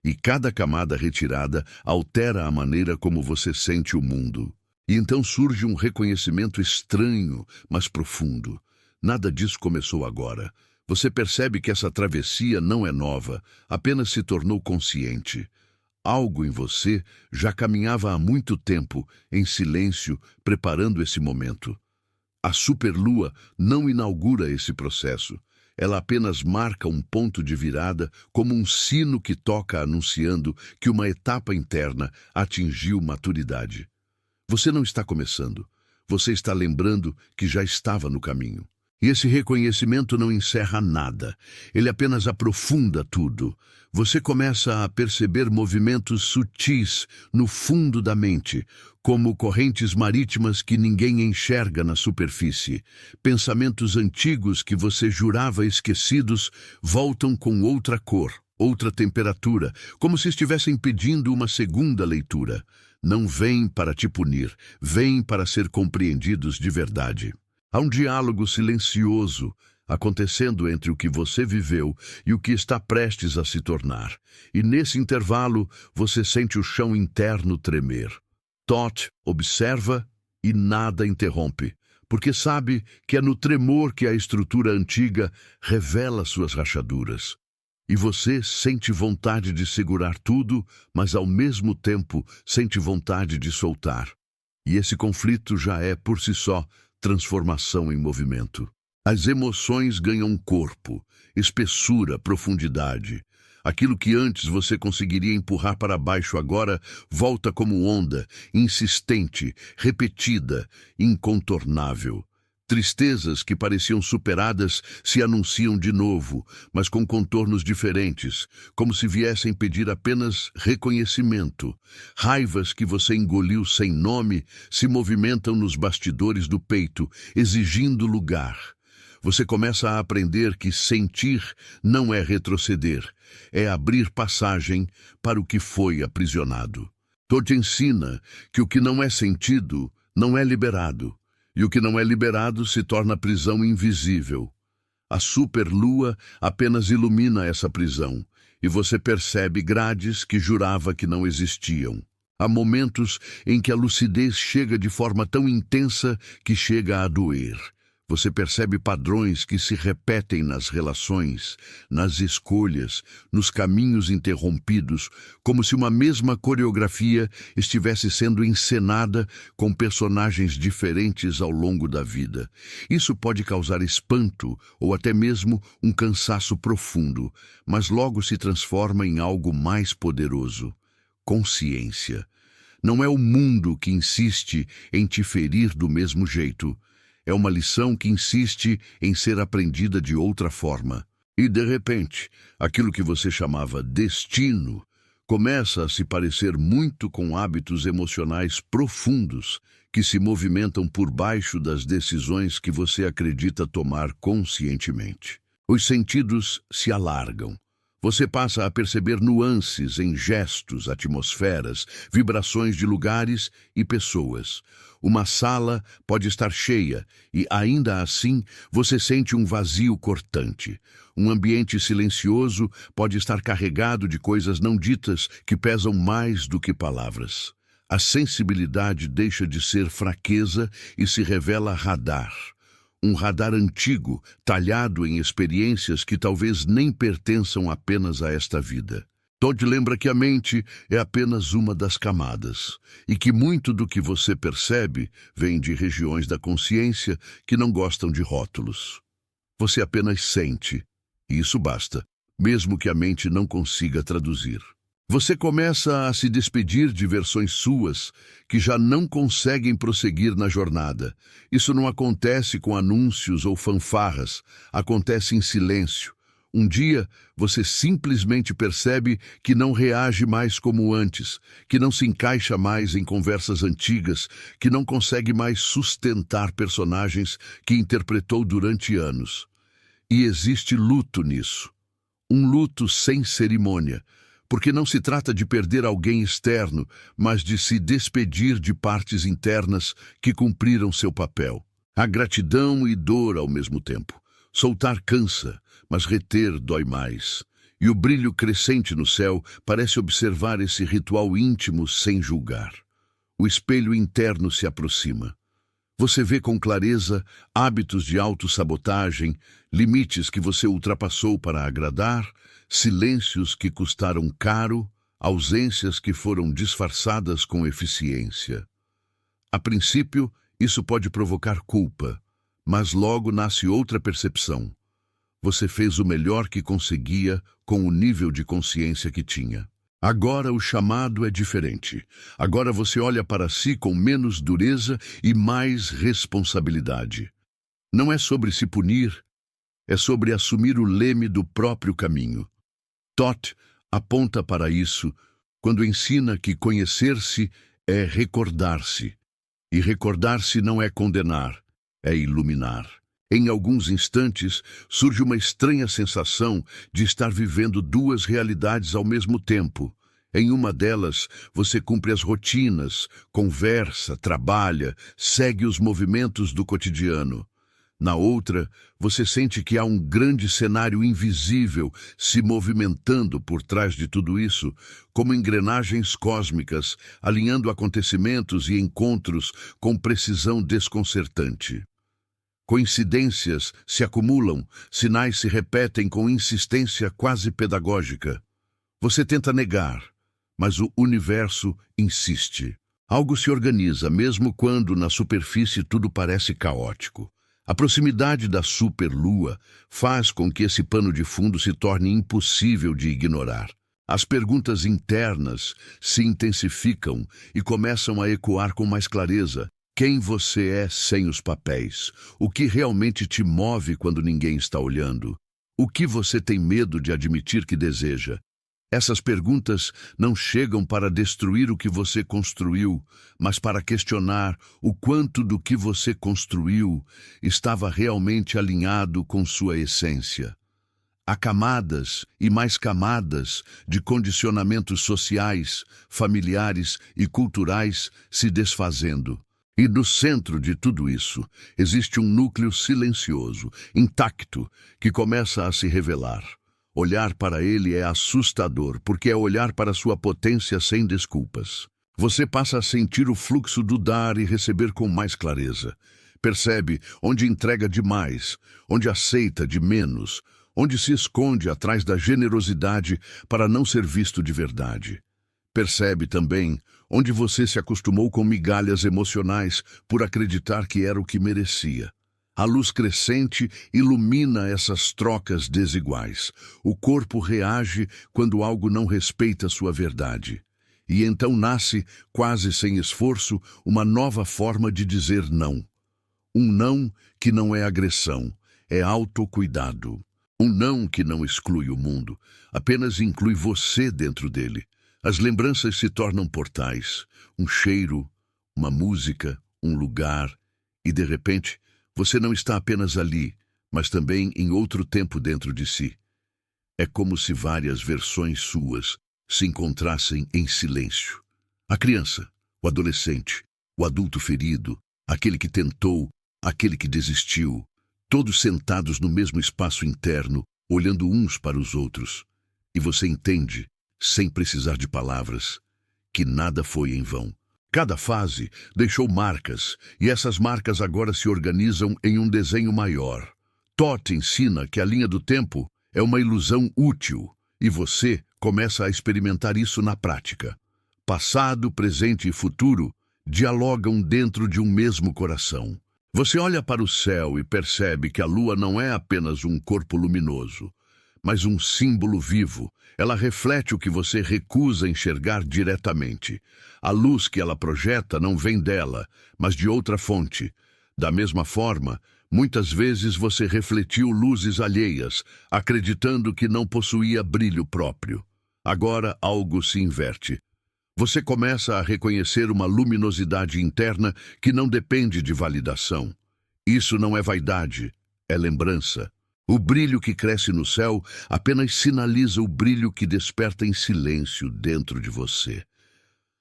E cada camada retirada altera a maneira como você sente o mundo. E então surge um reconhecimento estranho, mas profundo. Nada disso começou agora. Você percebe que essa travessia não é nova, apenas se tornou consciente. Algo em você já caminhava há muito tempo, em silêncio, preparando esse momento. A superlua não inaugura esse processo. Ela apenas marca um ponto de virada, como um sino que toca anunciando que uma etapa interna atingiu maturidade. Você não está começando. Você está lembrando que já estava no caminho. E esse reconhecimento não encerra nada, ele apenas aprofunda tudo. Você começa a perceber movimentos sutis no fundo da mente, como correntes marítimas que ninguém enxerga na superfície. Pensamentos antigos que você jurava esquecidos voltam com outra cor, outra temperatura, como se estivessem pedindo uma segunda leitura. Não vêm para te punir, vêm para ser compreendidos de verdade. Há um diálogo silencioso acontecendo entre o que você viveu e o que está prestes a se tornar. E nesse intervalo, você sente o chão interno tremer. Todd observa e nada interrompe, porque sabe que é no tremor que a estrutura antiga revela suas rachaduras. E você sente vontade de segurar tudo, mas ao mesmo tempo sente vontade de soltar. E esse conflito já é, por si só, transformação em movimento. As emoções ganham corpo, espessura, profundidade. Aquilo que antes você conseguiria empurrar para baixo agora volta como onda, insistente, repetida, incontornável. Tristezas que pareciam superadas se anunciam de novo, mas com contornos diferentes, como se viessem pedir apenas reconhecimento. Raivas que você engoliu sem nome se movimentam nos bastidores do peito, exigindo lugar. Você começa a aprender que sentir não é retroceder, é abrir passagem para o que foi aprisionado. Todd ensina que o que não é sentido não é liberado. E o que não é liberado se torna prisão invisível. A superlua apenas ilumina essa prisão, e você percebe grades que jurava que não existiam. Há momentos em que a lucidez chega de forma tão intensa que chega a doer. Você percebe padrões que se repetem nas relações, nas escolhas, nos caminhos interrompidos, como se uma mesma coreografia estivesse sendo encenada com personagens diferentes ao longo da vida. Isso pode causar espanto ou até mesmo um cansaço profundo, mas logo se transforma em algo mais poderoso: consciência. Não é o mundo que insiste em te ferir do mesmo jeito. É uma lição que insiste em ser aprendida de outra forma. E, de repente, aquilo que você chamava destino começa a se parecer muito com hábitos emocionais profundos que se movimentam por baixo das decisões que você acredita tomar conscientemente. Os sentidos se alargam. Você passa a perceber nuances em gestos, atmosferas, vibrações de lugares e pessoas. Uma sala pode estar cheia e, ainda assim, você sente um vazio cortante. Um ambiente silencioso pode estar carregado de coisas não ditas que pesam mais do que palavras. A sensibilidade deixa de ser fraqueza e se revela radar. Um radar antigo, talhado em experiências que talvez nem pertençam apenas a esta vida. Todd lembra que a mente é apenas uma das camadas, e que muito do que você percebe vem de regiões da consciência que não gostam de rótulos. Você apenas sente, e isso basta, mesmo que a mente não consiga traduzir. Você começa a se despedir de versões suas que já não conseguem prosseguir na jornada. Isso não acontece com anúncios ou fanfarras, acontece em silêncio. Um dia, você simplesmente percebe que não reage mais como antes, que não se encaixa mais em conversas antigas, que não consegue mais sustentar personagens que interpretou durante anos. E existe luto nisso. Um luto sem cerimônia. Porque não se trata de perder alguém externo, mas de se despedir de partes internas que cumpriram seu papel. Há gratidão e dor ao mesmo tempo. Soltar cansa, mas reter dói mais. E o brilho crescente no céu parece observar esse ritual íntimo sem julgar. O espelho interno se aproxima. Você vê com clareza hábitos de autossabotagem, limites que você ultrapassou para agradar, silêncios que custaram caro, ausências que foram disfarçadas com eficiência. A princípio, isso pode provocar culpa, mas logo nasce outra percepção. Você fez o melhor que conseguia com o nível de consciência que tinha. Agora o chamado é diferente. Agora você olha para si com menos dureza e mais responsabilidade. Não é sobre se punir, é sobre assumir o leme do próprio caminho. Toth aponta para isso quando ensina que conhecer-se é recordar-se. E recordar-se não é condenar, é iluminar. Em alguns instantes, surge uma estranha sensação de estar vivendo duas realidades ao mesmo tempo. Em uma delas, você cumpre as rotinas, conversa, trabalha, segue os movimentos do cotidiano. Na outra, você sente que há um grande cenário invisível se movimentando por trás de tudo isso, como engrenagens cósmicas, alinhando acontecimentos e encontros com precisão desconcertante. Coincidências se acumulam, sinais se repetem com insistência quase pedagógica. Você tenta negar, mas o universo insiste. Algo se organiza, mesmo quando na superfície tudo parece caótico. A proximidade da superlua faz com que esse pano de fundo se torne impossível de ignorar. As perguntas internas se intensificam e começam a ecoar com mais clareza. Quem você é sem os papéis? O que realmente te move quando ninguém está olhando? O que você tem medo de admitir que deseja? Essas perguntas não chegam para destruir o que você construiu, mas para questionar o quanto do que você construiu estava realmente alinhado com sua essência. Há camadas e mais camadas de condicionamentos sociais, familiares e culturais se desfazendo. E no centro de tudo isso, existe um núcleo silencioso, intacto, que começa a se revelar. Olhar para ele é assustador, porque é olhar para sua potência sem desculpas. Você passa a sentir o fluxo do dar e receber com mais clareza. Percebe onde entrega demais, onde aceita de menos, onde se esconde atrás da generosidade para não ser visto de verdade. Percebe também onde você se acostumou com migalhas emocionais por acreditar que era o que merecia. A luz crescente ilumina essas trocas desiguais. O corpo reage quando algo não respeita sua verdade. E então nasce, quase sem esforço, uma nova forma de dizer não. Um não que não é agressão, é autocuidado. Um não que não exclui o mundo, apenas inclui você dentro dele. As lembranças se tornam portais, um cheiro, uma música, um lugar, e de repente, você não está apenas ali, mas também em outro tempo dentro de si. É como se várias versões suas se encontrassem em silêncio. A criança, o adolescente, o adulto ferido, aquele que tentou, aquele que desistiu, todos sentados no mesmo espaço interno, olhando uns para os outros. E você entende, sem precisar de palavras, que nada foi em vão. Cada fase deixou marcas, e essas marcas agora se organizam em um desenho maior. Toth ensina que a linha do tempo é uma ilusão útil, e você começa a experimentar isso na prática. Passado, presente e futuro dialogam dentro de um mesmo coração. Você olha para o céu e percebe que a lua não é apenas um corpo luminoso, mas um símbolo vivo. Ela reflete o que você recusa enxergar diretamente. A luz que ela projeta não vem dela, mas de outra fonte. Da mesma forma, muitas vezes você refletiu luzes alheias, acreditando que não possuía brilho próprio. Agora algo se inverte. Você começa a reconhecer uma luminosidade interna que não depende de validação. Isso não é vaidade, é lembrança. O brilho que cresce no céu apenas sinaliza o brilho que desperta em silêncio dentro de você.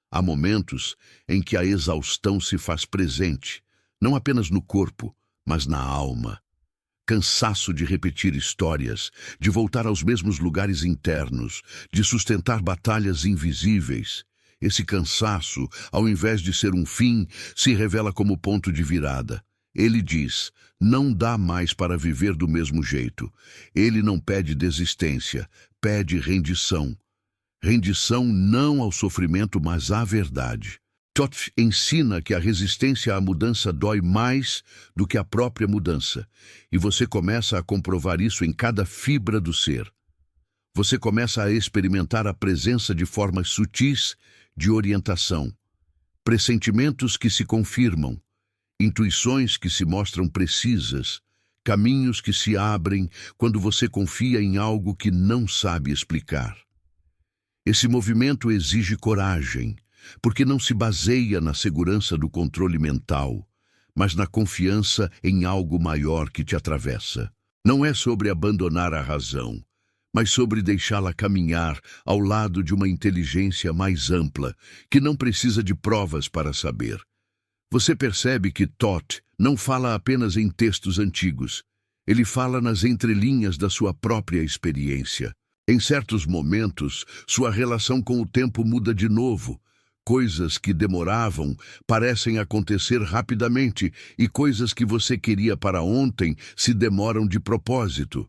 Há momentos em que a exaustão se faz presente, não apenas no corpo, mas na alma. Cansaço de repetir histórias, de voltar aos mesmos lugares internos, de sustentar batalhas invisíveis. Esse cansaço, ao invés de ser um fim, se revela como ponto de virada. Ele diz, não dá mais para viver do mesmo jeito. Ele não pede desistência, pede rendição. Rendição não ao sofrimento, mas à verdade. Toth ensina que a resistência à mudança dói mais do que a própria mudança, e você começa a comprovar isso em cada fibra do ser. Você começa a experimentar a presença de formas sutis de orientação, pressentimentos que se confirmam, intuições que se mostram precisas, caminhos que se abrem quando você confia em algo que não sabe explicar. Esse movimento exige coragem, porque não se baseia na segurança do controle mental, mas na confiança em algo maior que te atravessa. Não é sobre abandonar a razão, mas sobre deixá-la caminhar ao lado de uma inteligência mais ampla, que não precisa de provas para saber. Você percebe que Thoth não fala apenas em textos antigos. Ele fala nas entrelinhas da sua própria experiência. Em certos momentos, sua relação com o tempo muda de novo. Coisas que demoravam parecem acontecer rapidamente e coisas que você queria para ontem se demoram de propósito.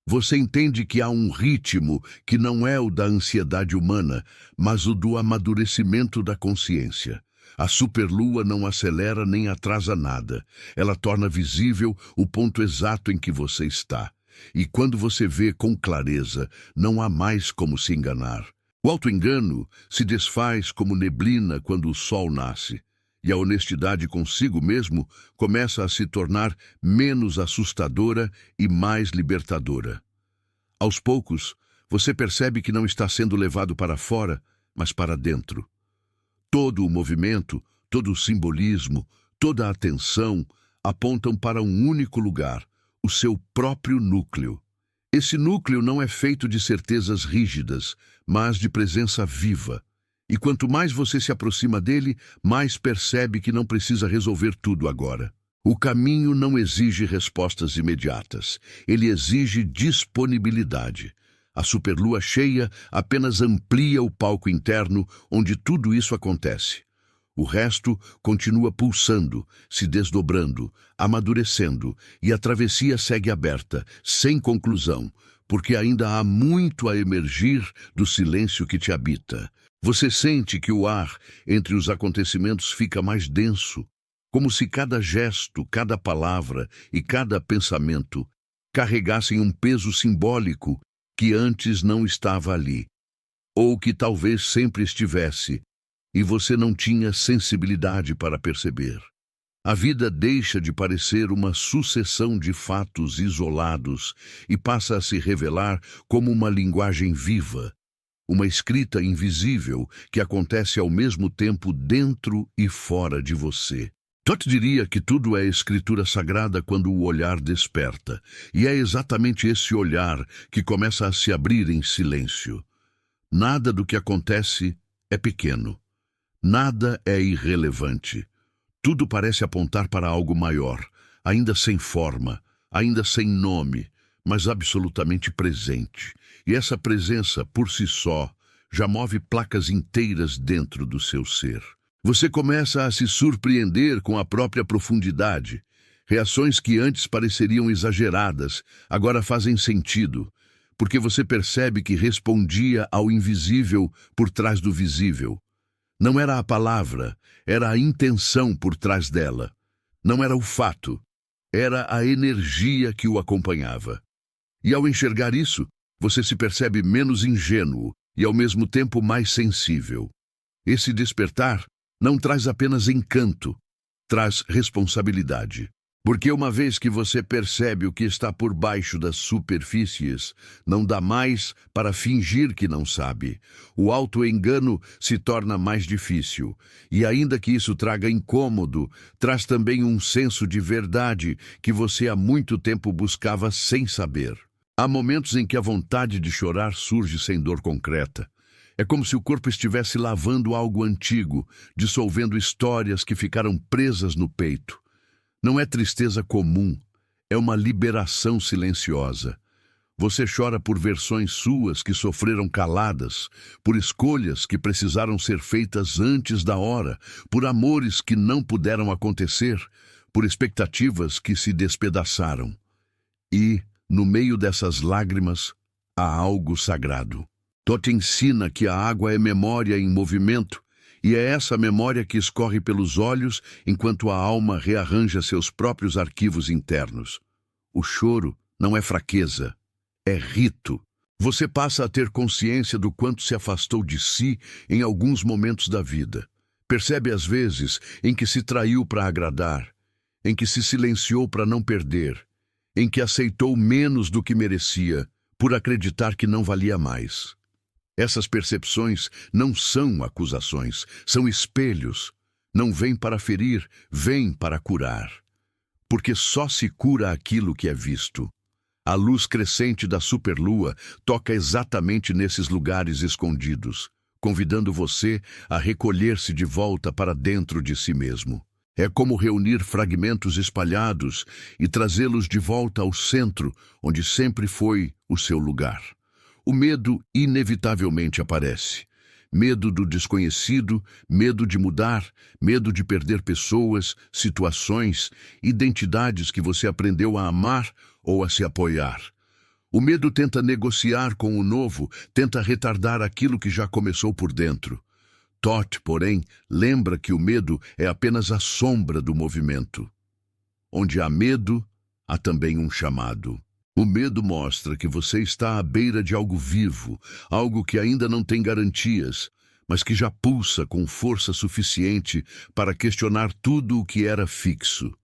Você entende que há um ritmo que não é o da ansiedade humana, mas o do amadurecimento da consciência. A superlua não acelera nem atrasa nada. Ela torna visível o ponto exato em que você está. E quando você vê com clareza, não há mais como se enganar. O auto-engano se desfaz como neblina quando o sol nasce. E a honestidade consigo mesmo começa a se tornar menos assustadora e mais libertadora. Aos poucos, você percebe que não está sendo levado para fora, mas para dentro. Todo o movimento, todo o simbolismo, toda a atenção apontam para um único lugar, o seu próprio núcleo. Esse núcleo não é feito de certezas rígidas, mas de presença viva. E quanto mais você se aproxima dele, mais percebe que não precisa resolver tudo agora. O caminho não exige respostas imediatas, ele exige disponibilidade. A superlua cheia apenas amplia o palco interno onde tudo isso acontece. O resto continua pulsando, se desdobrando, amadurecendo, e a travessia segue aberta, sem conclusão, porque ainda há muito a emergir do silêncio que te habita. Você sente que o ar entre os acontecimentos fica mais denso, como se cada gesto, cada palavra e cada pensamento carregassem um peso simbólico que antes não estava ali, ou que talvez sempre estivesse, e você não tinha sensibilidade para perceber. A vida deixa de parecer uma sucessão de fatos isolados e passa a se revelar como uma linguagem viva, uma escrita invisível que acontece ao mesmo tempo dentro e fora de você. Thoth diria que tudo é escritura sagrada quando o olhar desperta, e é exatamente esse olhar que começa a se abrir em silêncio. Nada do que acontece é pequeno. Nada é irrelevante. Tudo parece apontar para algo maior, ainda sem forma, ainda sem nome, mas absolutamente presente. E essa presença, por si só, já move placas inteiras dentro do seu ser. Você começa a se surpreender com a própria profundidade. Reações que antes pareceriam exageradas, agora fazem sentido, porque você percebe que respondia ao invisível por trás do visível. Não era a palavra, era a intenção por trás dela. Não era o fato, era a energia que o acompanhava. E ao enxergar isso, você se percebe menos ingênuo e ao mesmo tempo mais sensível. Esse despertar não traz apenas encanto, traz responsabilidade. Porque uma vez que você percebe o que está por baixo das superfícies, não dá mais para fingir que não sabe. O auto-engano se torna mais difícil. E ainda que isso traga incômodo, traz também um senso de verdade que você há muito tempo buscava sem saber. Há momentos em que a vontade de chorar surge sem dor concreta. É como se o corpo estivesse lavando algo antigo, dissolvendo histórias que ficaram presas no peito. Não é tristeza comum, é uma liberação silenciosa. Você chora por versões suas que sofreram caladas, por escolhas que precisaram ser feitas antes da hora, por amores que não puderam acontecer, por expectativas que se despedaçaram. E, no meio dessas lágrimas, há algo sagrado. Thoth ensina que a água é memória em movimento, e é essa memória que escorre pelos olhos enquanto a alma rearranja seus próprios arquivos internos. O choro não é fraqueza, é rito. Você passa a ter consciência do quanto se afastou de si em alguns momentos da vida. Percebe as vezes em que se traiu para agradar, em que se silenciou para não perder, em que aceitou menos do que merecia, por acreditar que não valia mais. Essas percepções não são acusações, são espelhos. Não vêm para ferir, vêm para curar. Porque só se cura aquilo que é visto. A luz crescente da superlua toca exatamente nesses lugares escondidos, convidando você a recolher-se de volta para dentro de si mesmo. É como reunir fragmentos espalhados e trazê-los de volta ao centro, onde sempre foi o seu lugar. O medo inevitavelmente aparece. Medo do desconhecido, medo de mudar, medo de perder pessoas, situações, identidades que você aprendeu a amar ou a se apoiar. O medo tenta negociar com o novo, tenta retardar aquilo que já começou por dentro. Toth, porém, lembra que o medo é apenas a sombra do movimento. Onde há medo, há também um chamado. O medo mostra que você está à beira de algo vivo, algo que ainda não tem garantias, mas que já pulsa com força suficiente para questionar tudo o que era fixo.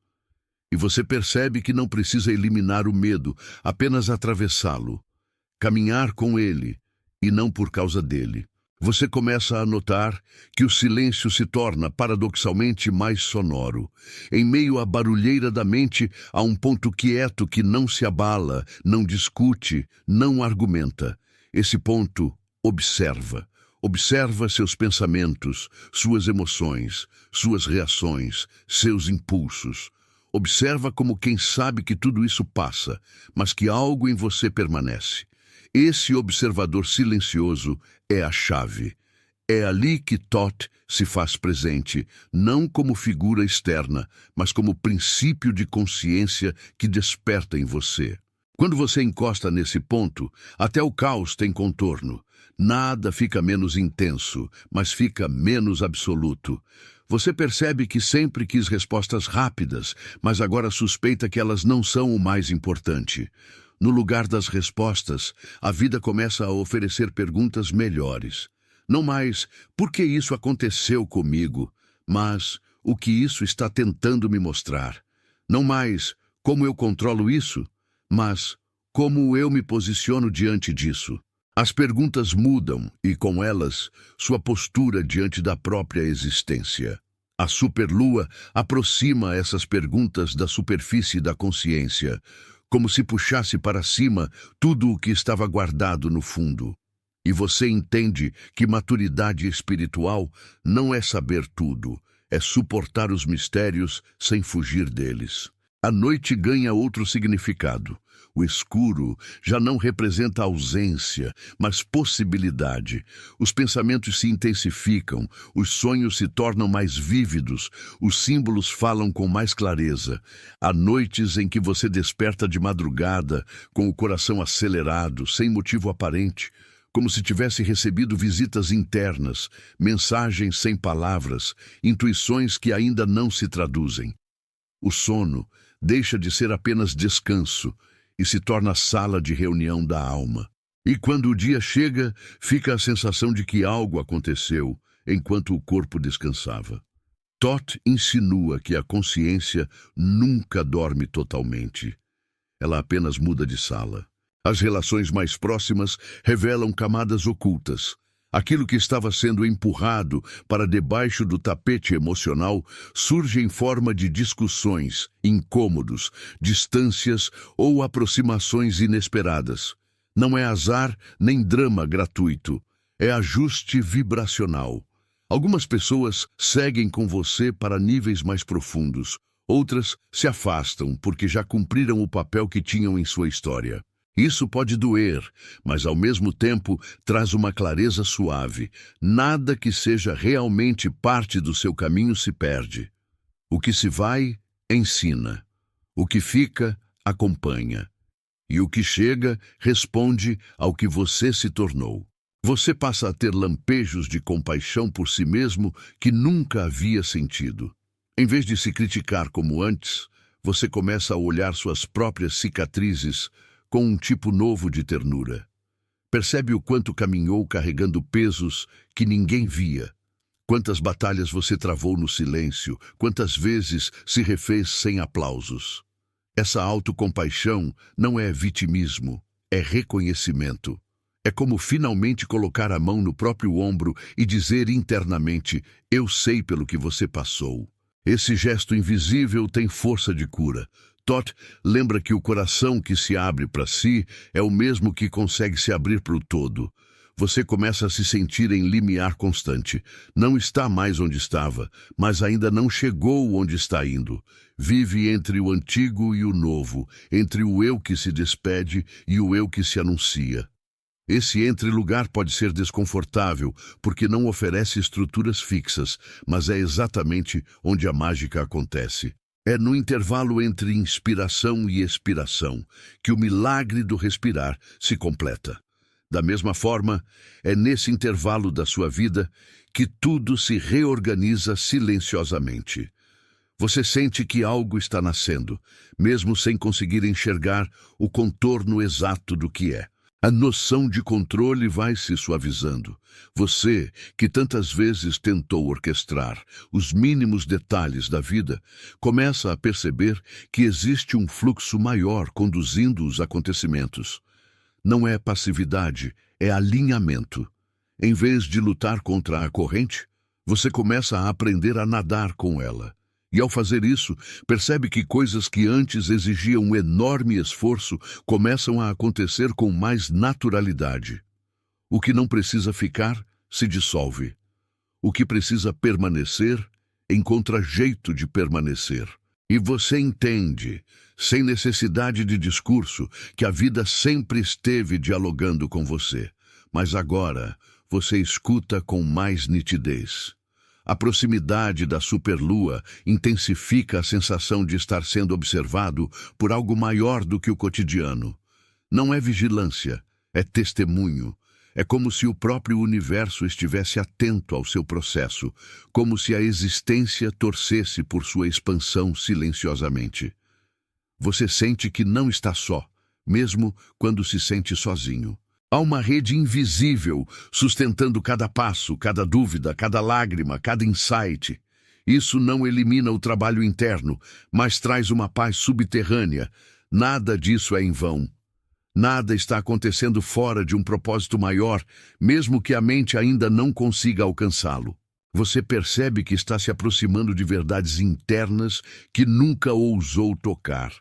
E você percebe que não precisa eliminar o medo, apenas atravessá-lo, caminhar com ele, e não por causa dele. Você começa a notar que o silêncio se torna paradoxalmente mais sonoro. Em meio à barulheira da mente, há um ponto quieto que não se abala, não discute, não argumenta. Esse ponto observa. Observa seus pensamentos, suas emoções, suas reações, seus impulsos. Observa como quem sabe que tudo isso passa, mas que algo em você permanece. Esse observador silencioso é a chave. É ali que Toth se faz presente, não como figura externa, mas como princípio de consciência que desperta em você. Quando você encosta nesse ponto, até o caos tem contorno. Nada fica menos intenso, mas fica menos absoluto. Você percebe que sempre quis respostas rápidas, mas agora suspeita que elas não são o mais importante. No lugar das respostas, a vida começa a oferecer perguntas melhores. Não mais, por que isso aconteceu comigo? Mas, o que isso está tentando me mostrar? Não mais, como eu controlo isso? Mas, como eu me posiciono diante disso? As perguntas mudam e, com elas, sua postura diante da própria existência. A superlua aproxima essas perguntas da superfície da consciência, como se puxasse para cima tudo o que estava guardado no fundo. E você entende que maturidade espiritual não é saber tudo, é suportar os mistérios sem fugir deles. A noite ganha outro significado. O escuro já não representa ausência, mas possibilidade. Os pensamentos se intensificam, os sonhos se tornam mais vívidos, os símbolos falam com mais clareza. Há noites em que você desperta de madrugada, com o coração acelerado, sem motivo aparente, como se tivesse recebido visitas internas, mensagens sem palavras, intuições que ainda não se traduzem. O sono deixa de ser apenas descanso e se torna a sala de reunião da alma. E quando o dia chega, fica a sensação de que algo aconteceu enquanto o corpo descansava. Toth insinua que a consciência nunca dorme totalmente. Ela apenas muda de sala. As relações mais próximas revelam camadas ocultas. Aquilo que estava sendo empurrado para debaixo do tapete emocional surge em forma de discussões, incômodos, distâncias ou aproximações inesperadas. Não é azar nem drama gratuito, é ajuste vibracional. Algumas pessoas seguem com você para níveis mais profundos, outras se afastam porque já cumpriram o papel que tinham em sua história. Isso pode doer, mas ao mesmo tempo traz uma clareza suave. Nada que seja realmente parte do seu caminho se perde. O que se vai, ensina. O que fica, acompanha. E o que chega, responde ao que você se tornou. Você passa a ter lampejos de compaixão por si mesmo que nunca havia sentido. Em vez de se criticar como antes, você começa a olhar suas próprias cicatrizes com um tipo novo de ternura. Percebe o quanto caminhou carregando pesos que ninguém via. Quantas batalhas você travou no silêncio, quantas vezes se refez sem aplausos. Essa autocompaixão não é vitimismo, é reconhecimento. É como finalmente colocar a mão no próprio ombro e dizer internamente: eu sei pelo que você passou. Esse gesto invisível tem força de cura. Todd lembra que o coração que se abre para si é o mesmo que consegue se abrir para o todo. Você começa a se sentir em limiar constante. Não está mais onde estava, mas ainda não chegou onde está indo. Vive entre o antigo e o novo, entre o eu que se despede e o eu que se anuncia. Esse entre-lugar pode ser desconfortável, porque não oferece estruturas fixas, mas é exatamente onde a mágica acontece. É no intervalo entre inspiração e expiração que o milagre do respirar se completa. Da mesma forma, é nesse intervalo da sua vida que tudo se reorganiza silenciosamente. Você sente que algo está nascendo, mesmo sem conseguir enxergar o contorno exato do que é. A noção de controle vai se suavizando. Você, que tantas vezes tentou orquestrar os mínimos detalhes da vida, começa a perceber que existe um fluxo maior conduzindo os acontecimentos. Não é passividade, é alinhamento. Em vez de lutar contra a corrente, você começa a aprender a nadar com ela. E ao fazer isso, percebe que coisas que antes exigiam um enorme esforço começam a acontecer com mais naturalidade. O que não precisa ficar, se dissolve. O que precisa permanecer, encontra jeito de permanecer. E você entende, sem necessidade de discurso, que a vida sempre esteve dialogando com você. Mas agora, você escuta com mais nitidez. A proximidade da superlua intensifica a sensação de estar sendo observado por algo maior do que o cotidiano. Não é vigilância, é testemunho. É como se o próprio universo estivesse atento ao seu processo, como se a existência torcesse por sua expansão silenciosamente. Você sente que não está só, mesmo quando se sente sozinho. Há uma rede invisível sustentando cada passo, cada dúvida, cada lágrima, cada insight. Isso não elimina o trabalho interno, mas traz uma paz subterrânea. Nada disso é em vão. Nada está acontecendo fora de um propósito maior, mesmo que a mente ainda não consiga alcançá-lo. Você percebe que está se aproximando de verdades internas que nunca ousou tocar.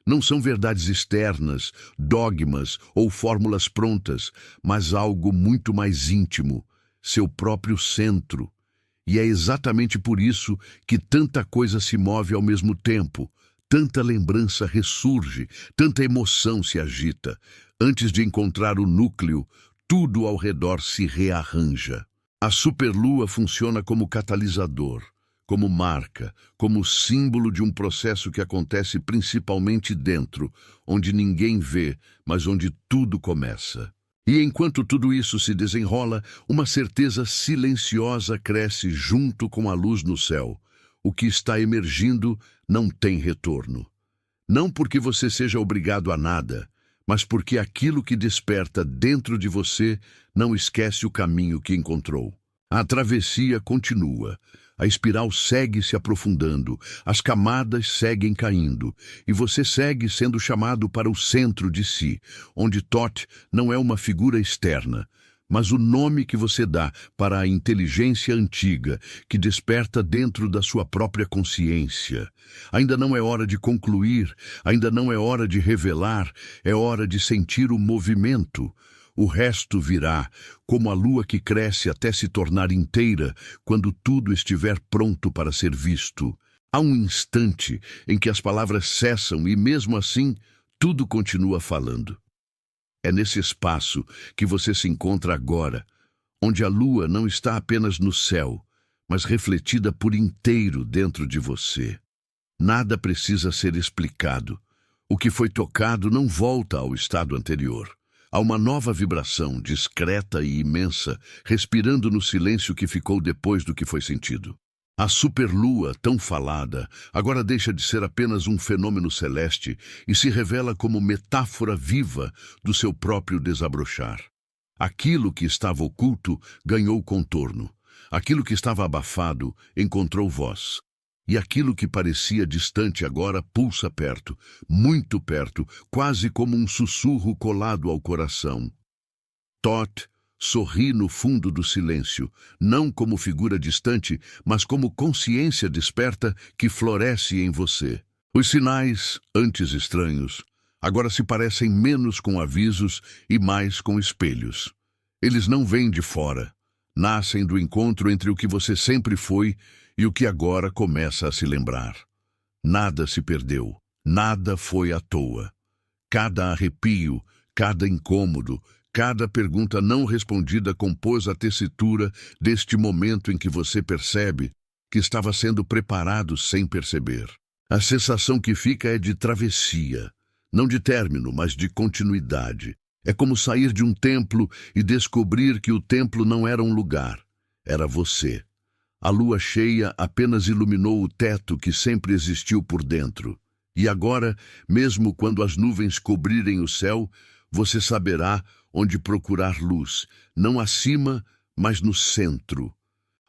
Não são verdades externas, dogmas ou fórmulas prontas, mas algo muito mais íntimo, seu próprio centro. E é exatamente por isso que tanta coisa se move ao mesmo tempo, tanta lembrança ressurge, tanta emoção se agita. Antes de encontrar o núcleo, tudo ao redor se rearranja. A superlua funciona como catalisador, como marca, como símbolo de um processo que acontece principalmente dentro, onde ninguém vê, mas onde tudo começa. E enquanto tudo isso se desenrola, uma certeza silenciosa cresce junto com a luz no céu. O que está emergindo não tem retorno. Não porque você seja obrigado a nada, mas porque aquilo que desperta dentro de você não esquece o caminho que encontrou. A travessia continua. A espiral segue se aprofundando, as camadas seguem caindo, e você segue sendo chamado para o centro de si, onde Thoth não é uma figura externa, mas o nome que você dá para a inteligência antiga que desperta dentro da sua própria consciência. Ainda não é hora de concluir, ainda não é hora de revelar, é hora de sentir o movimento. O resto virá, como a lua que cresce até se tornar inteira, quando tudo estiver pronto para ser visto. Há um instante em que as palavras cessam e, mesmo assim, tudo continua falando. É nesse espaço que você se encontra agora, onde a lua não está apenas no céu, mas refletida por inteiro dentro de você. Nada precisa ser explicado. O que foi tocado não volta ao estado anterior. Há uma nova vibração, discreta e imensa, respirando no silêncio que ficou depois do que foi sentido. A superlua, tão falada, agora deixa de ser apenas um fenômeno celeste e se revela como metáfora viva do seu próprio desabrochar. Aquilo que estava oculto ganhou contorno. Aquilo que estava abafado encontrou voz. E aquilo que parecia distante agora pulsa perto, muito perto, quase como um sussurro colado ao coração. Todd sorri no fundo do silêncio, não como figura distante, mas como consciência desperta que floresce em você. Os sinais, antes estranhos, agora se parecem menos com avisos e mais com espelhos. Eles não vêm de fora, nascem do encontro entre o que você sempre foi e o que agora começa a se lembrar. Nada se perdeu, nada foi à toa. Cada arrepio, cada incômodo, cada pergunta não respondida compôs a tessitura deste momento em que você percebe que estava sendo preparado sem perceber. A sensação que fica é de travessia, não de término, mas de continuidade. É como sair de um templo e descobrir que o templo não era um lugar, era você. A lua cheia apenas iluminou o teto que sempre existiu por dentro. E agora, mesmo quando as nuvens cobrirem o céu, você saberá onde procurar luz, não acima, mas no centro.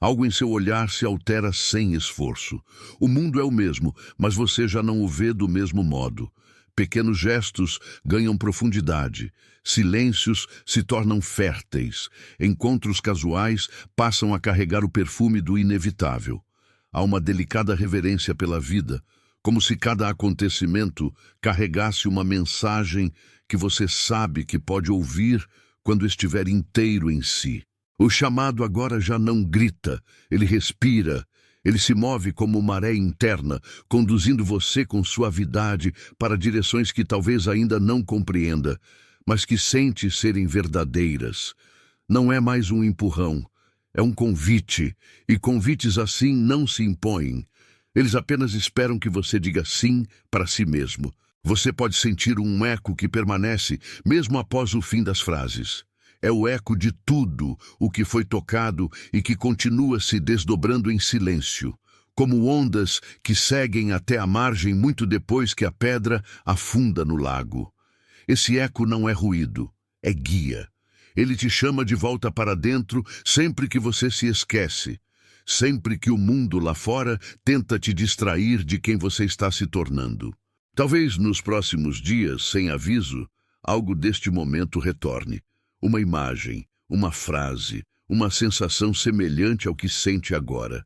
Algo em seu olhar se altera sem esforço. O mundo é o mesmo, mas você já não o vê do mesmo modo. Pequenos gestos ganham profundidade. Silêncios se tornam férteis. Encontros casuais passam a carregar o perfume do inevitável. Há uma delicada reverência pela vida, como se cada acontecimento carregasse uma mensagem que você sabe que pode ouvir quando estiver inteiro em si. O chamado agora já não grita, ele respira. Ele se move como maré interna, conduzindo você com suavidade para direções que talvez ainda não compreenda, mas que sente serem verdadeiras. Não é mais um empurrão, é um convite, e convites assim não se impõem. Eles apenas esperam que você diga sim para si mesmo. Você pode sentir um eco que permanece mesmo após o fim das frases. É o eco de tudo o que foi tocado e que continua se desdobrando em silêncio, como ondas que seguem até a margem muito depois que a pedra afunda no lago. Esse eco não é ruído, é guia. Ele te chama de volta para dentro sempre que você se esquece, sempre que o mundo lá fora tenta te distrair de quem você está se tornando. Talvez nos próximos dias, sem aviso, algo deste momento retorne. Uma imagem, uma frase, uma sensação semelhante ao que sente agora.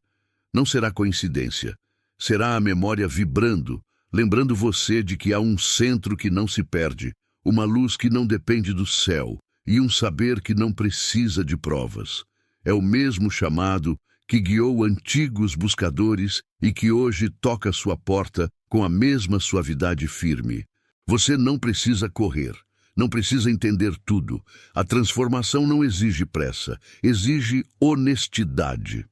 Não será coincidência. Será a memória vibrando, lembrando você de que há um centro que não se perde, uma luz que não depende do céu e um saber que não precisa de provas. É o mesmo chamado que guiou antigos buscadores e que hoje toca sua porta com a mesma suavidade firme. Você não precisa correr. Não precisa entender tudo. A transformação não exige pressa, exige honestidade.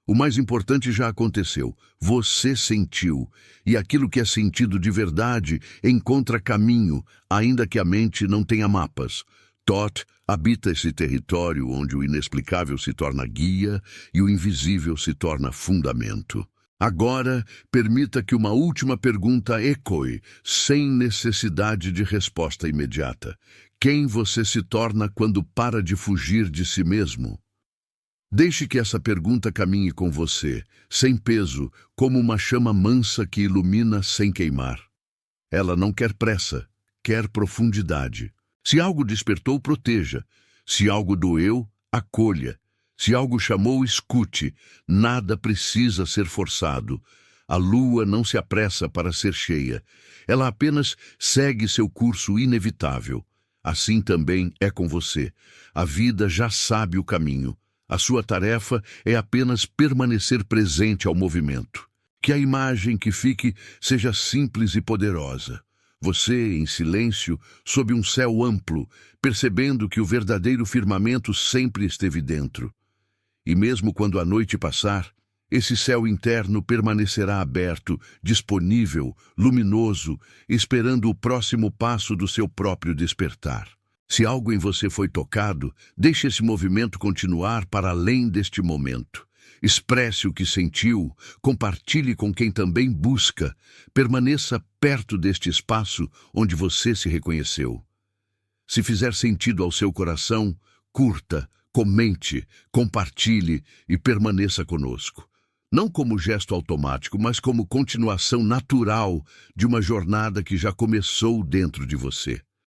O mais importante já aconteceu. Você sentiu. E aquilo que é sentido de verdade encontra caminho, ainda que a mente não tenha mapas. Todd habita esse território onde o inexplicável se torna guia e o invisível se torna fundamento. Agora, permita que uma última pergunta ecoe, sem necessidade de resposta imediata. Quem você se torna quando para de fugir de si mesmo? Deixe que essa pergunta caminhe com você, sem peso, como uma chama mansa que ilumina sem queimar. Ela não quer pressa, quer profundidade. Se algo despertou, proteja. Se algo doeu, acolha. Se algo chamou, escute. Nada precisa ser forçado. A lua não se apressa para ser cheia. Ela apenas segue seu curso inevitável. Assim também é com você. A vida já sabe o caminho. A sua tarefa é apenas permanecer presente ao movimento. Que a imagem que fique seja simples e poderosa. Você, em silêncio, sob um céu amplo, percebendo que o verdadeiro firmamento sempre esteve dentro. E mesmo quando a noite passar, esse céu interno permanecerá aberto, disponível, luminoso, esperando o próximo passo do seu próprio despertar. Se algo em você foi tocado, deixe esse movimento continuar para além deste momento. Expresse o que sentiu, compartilhe com quem também busca, permaneça perto deste espaço onde você se reconheceu. Se fizer sentido ao seu coração, curta, Comente, compartilhe e permaneça conosco. Não como gesto automático, mas como continuação natural de uma jornada que já começou dentro de você.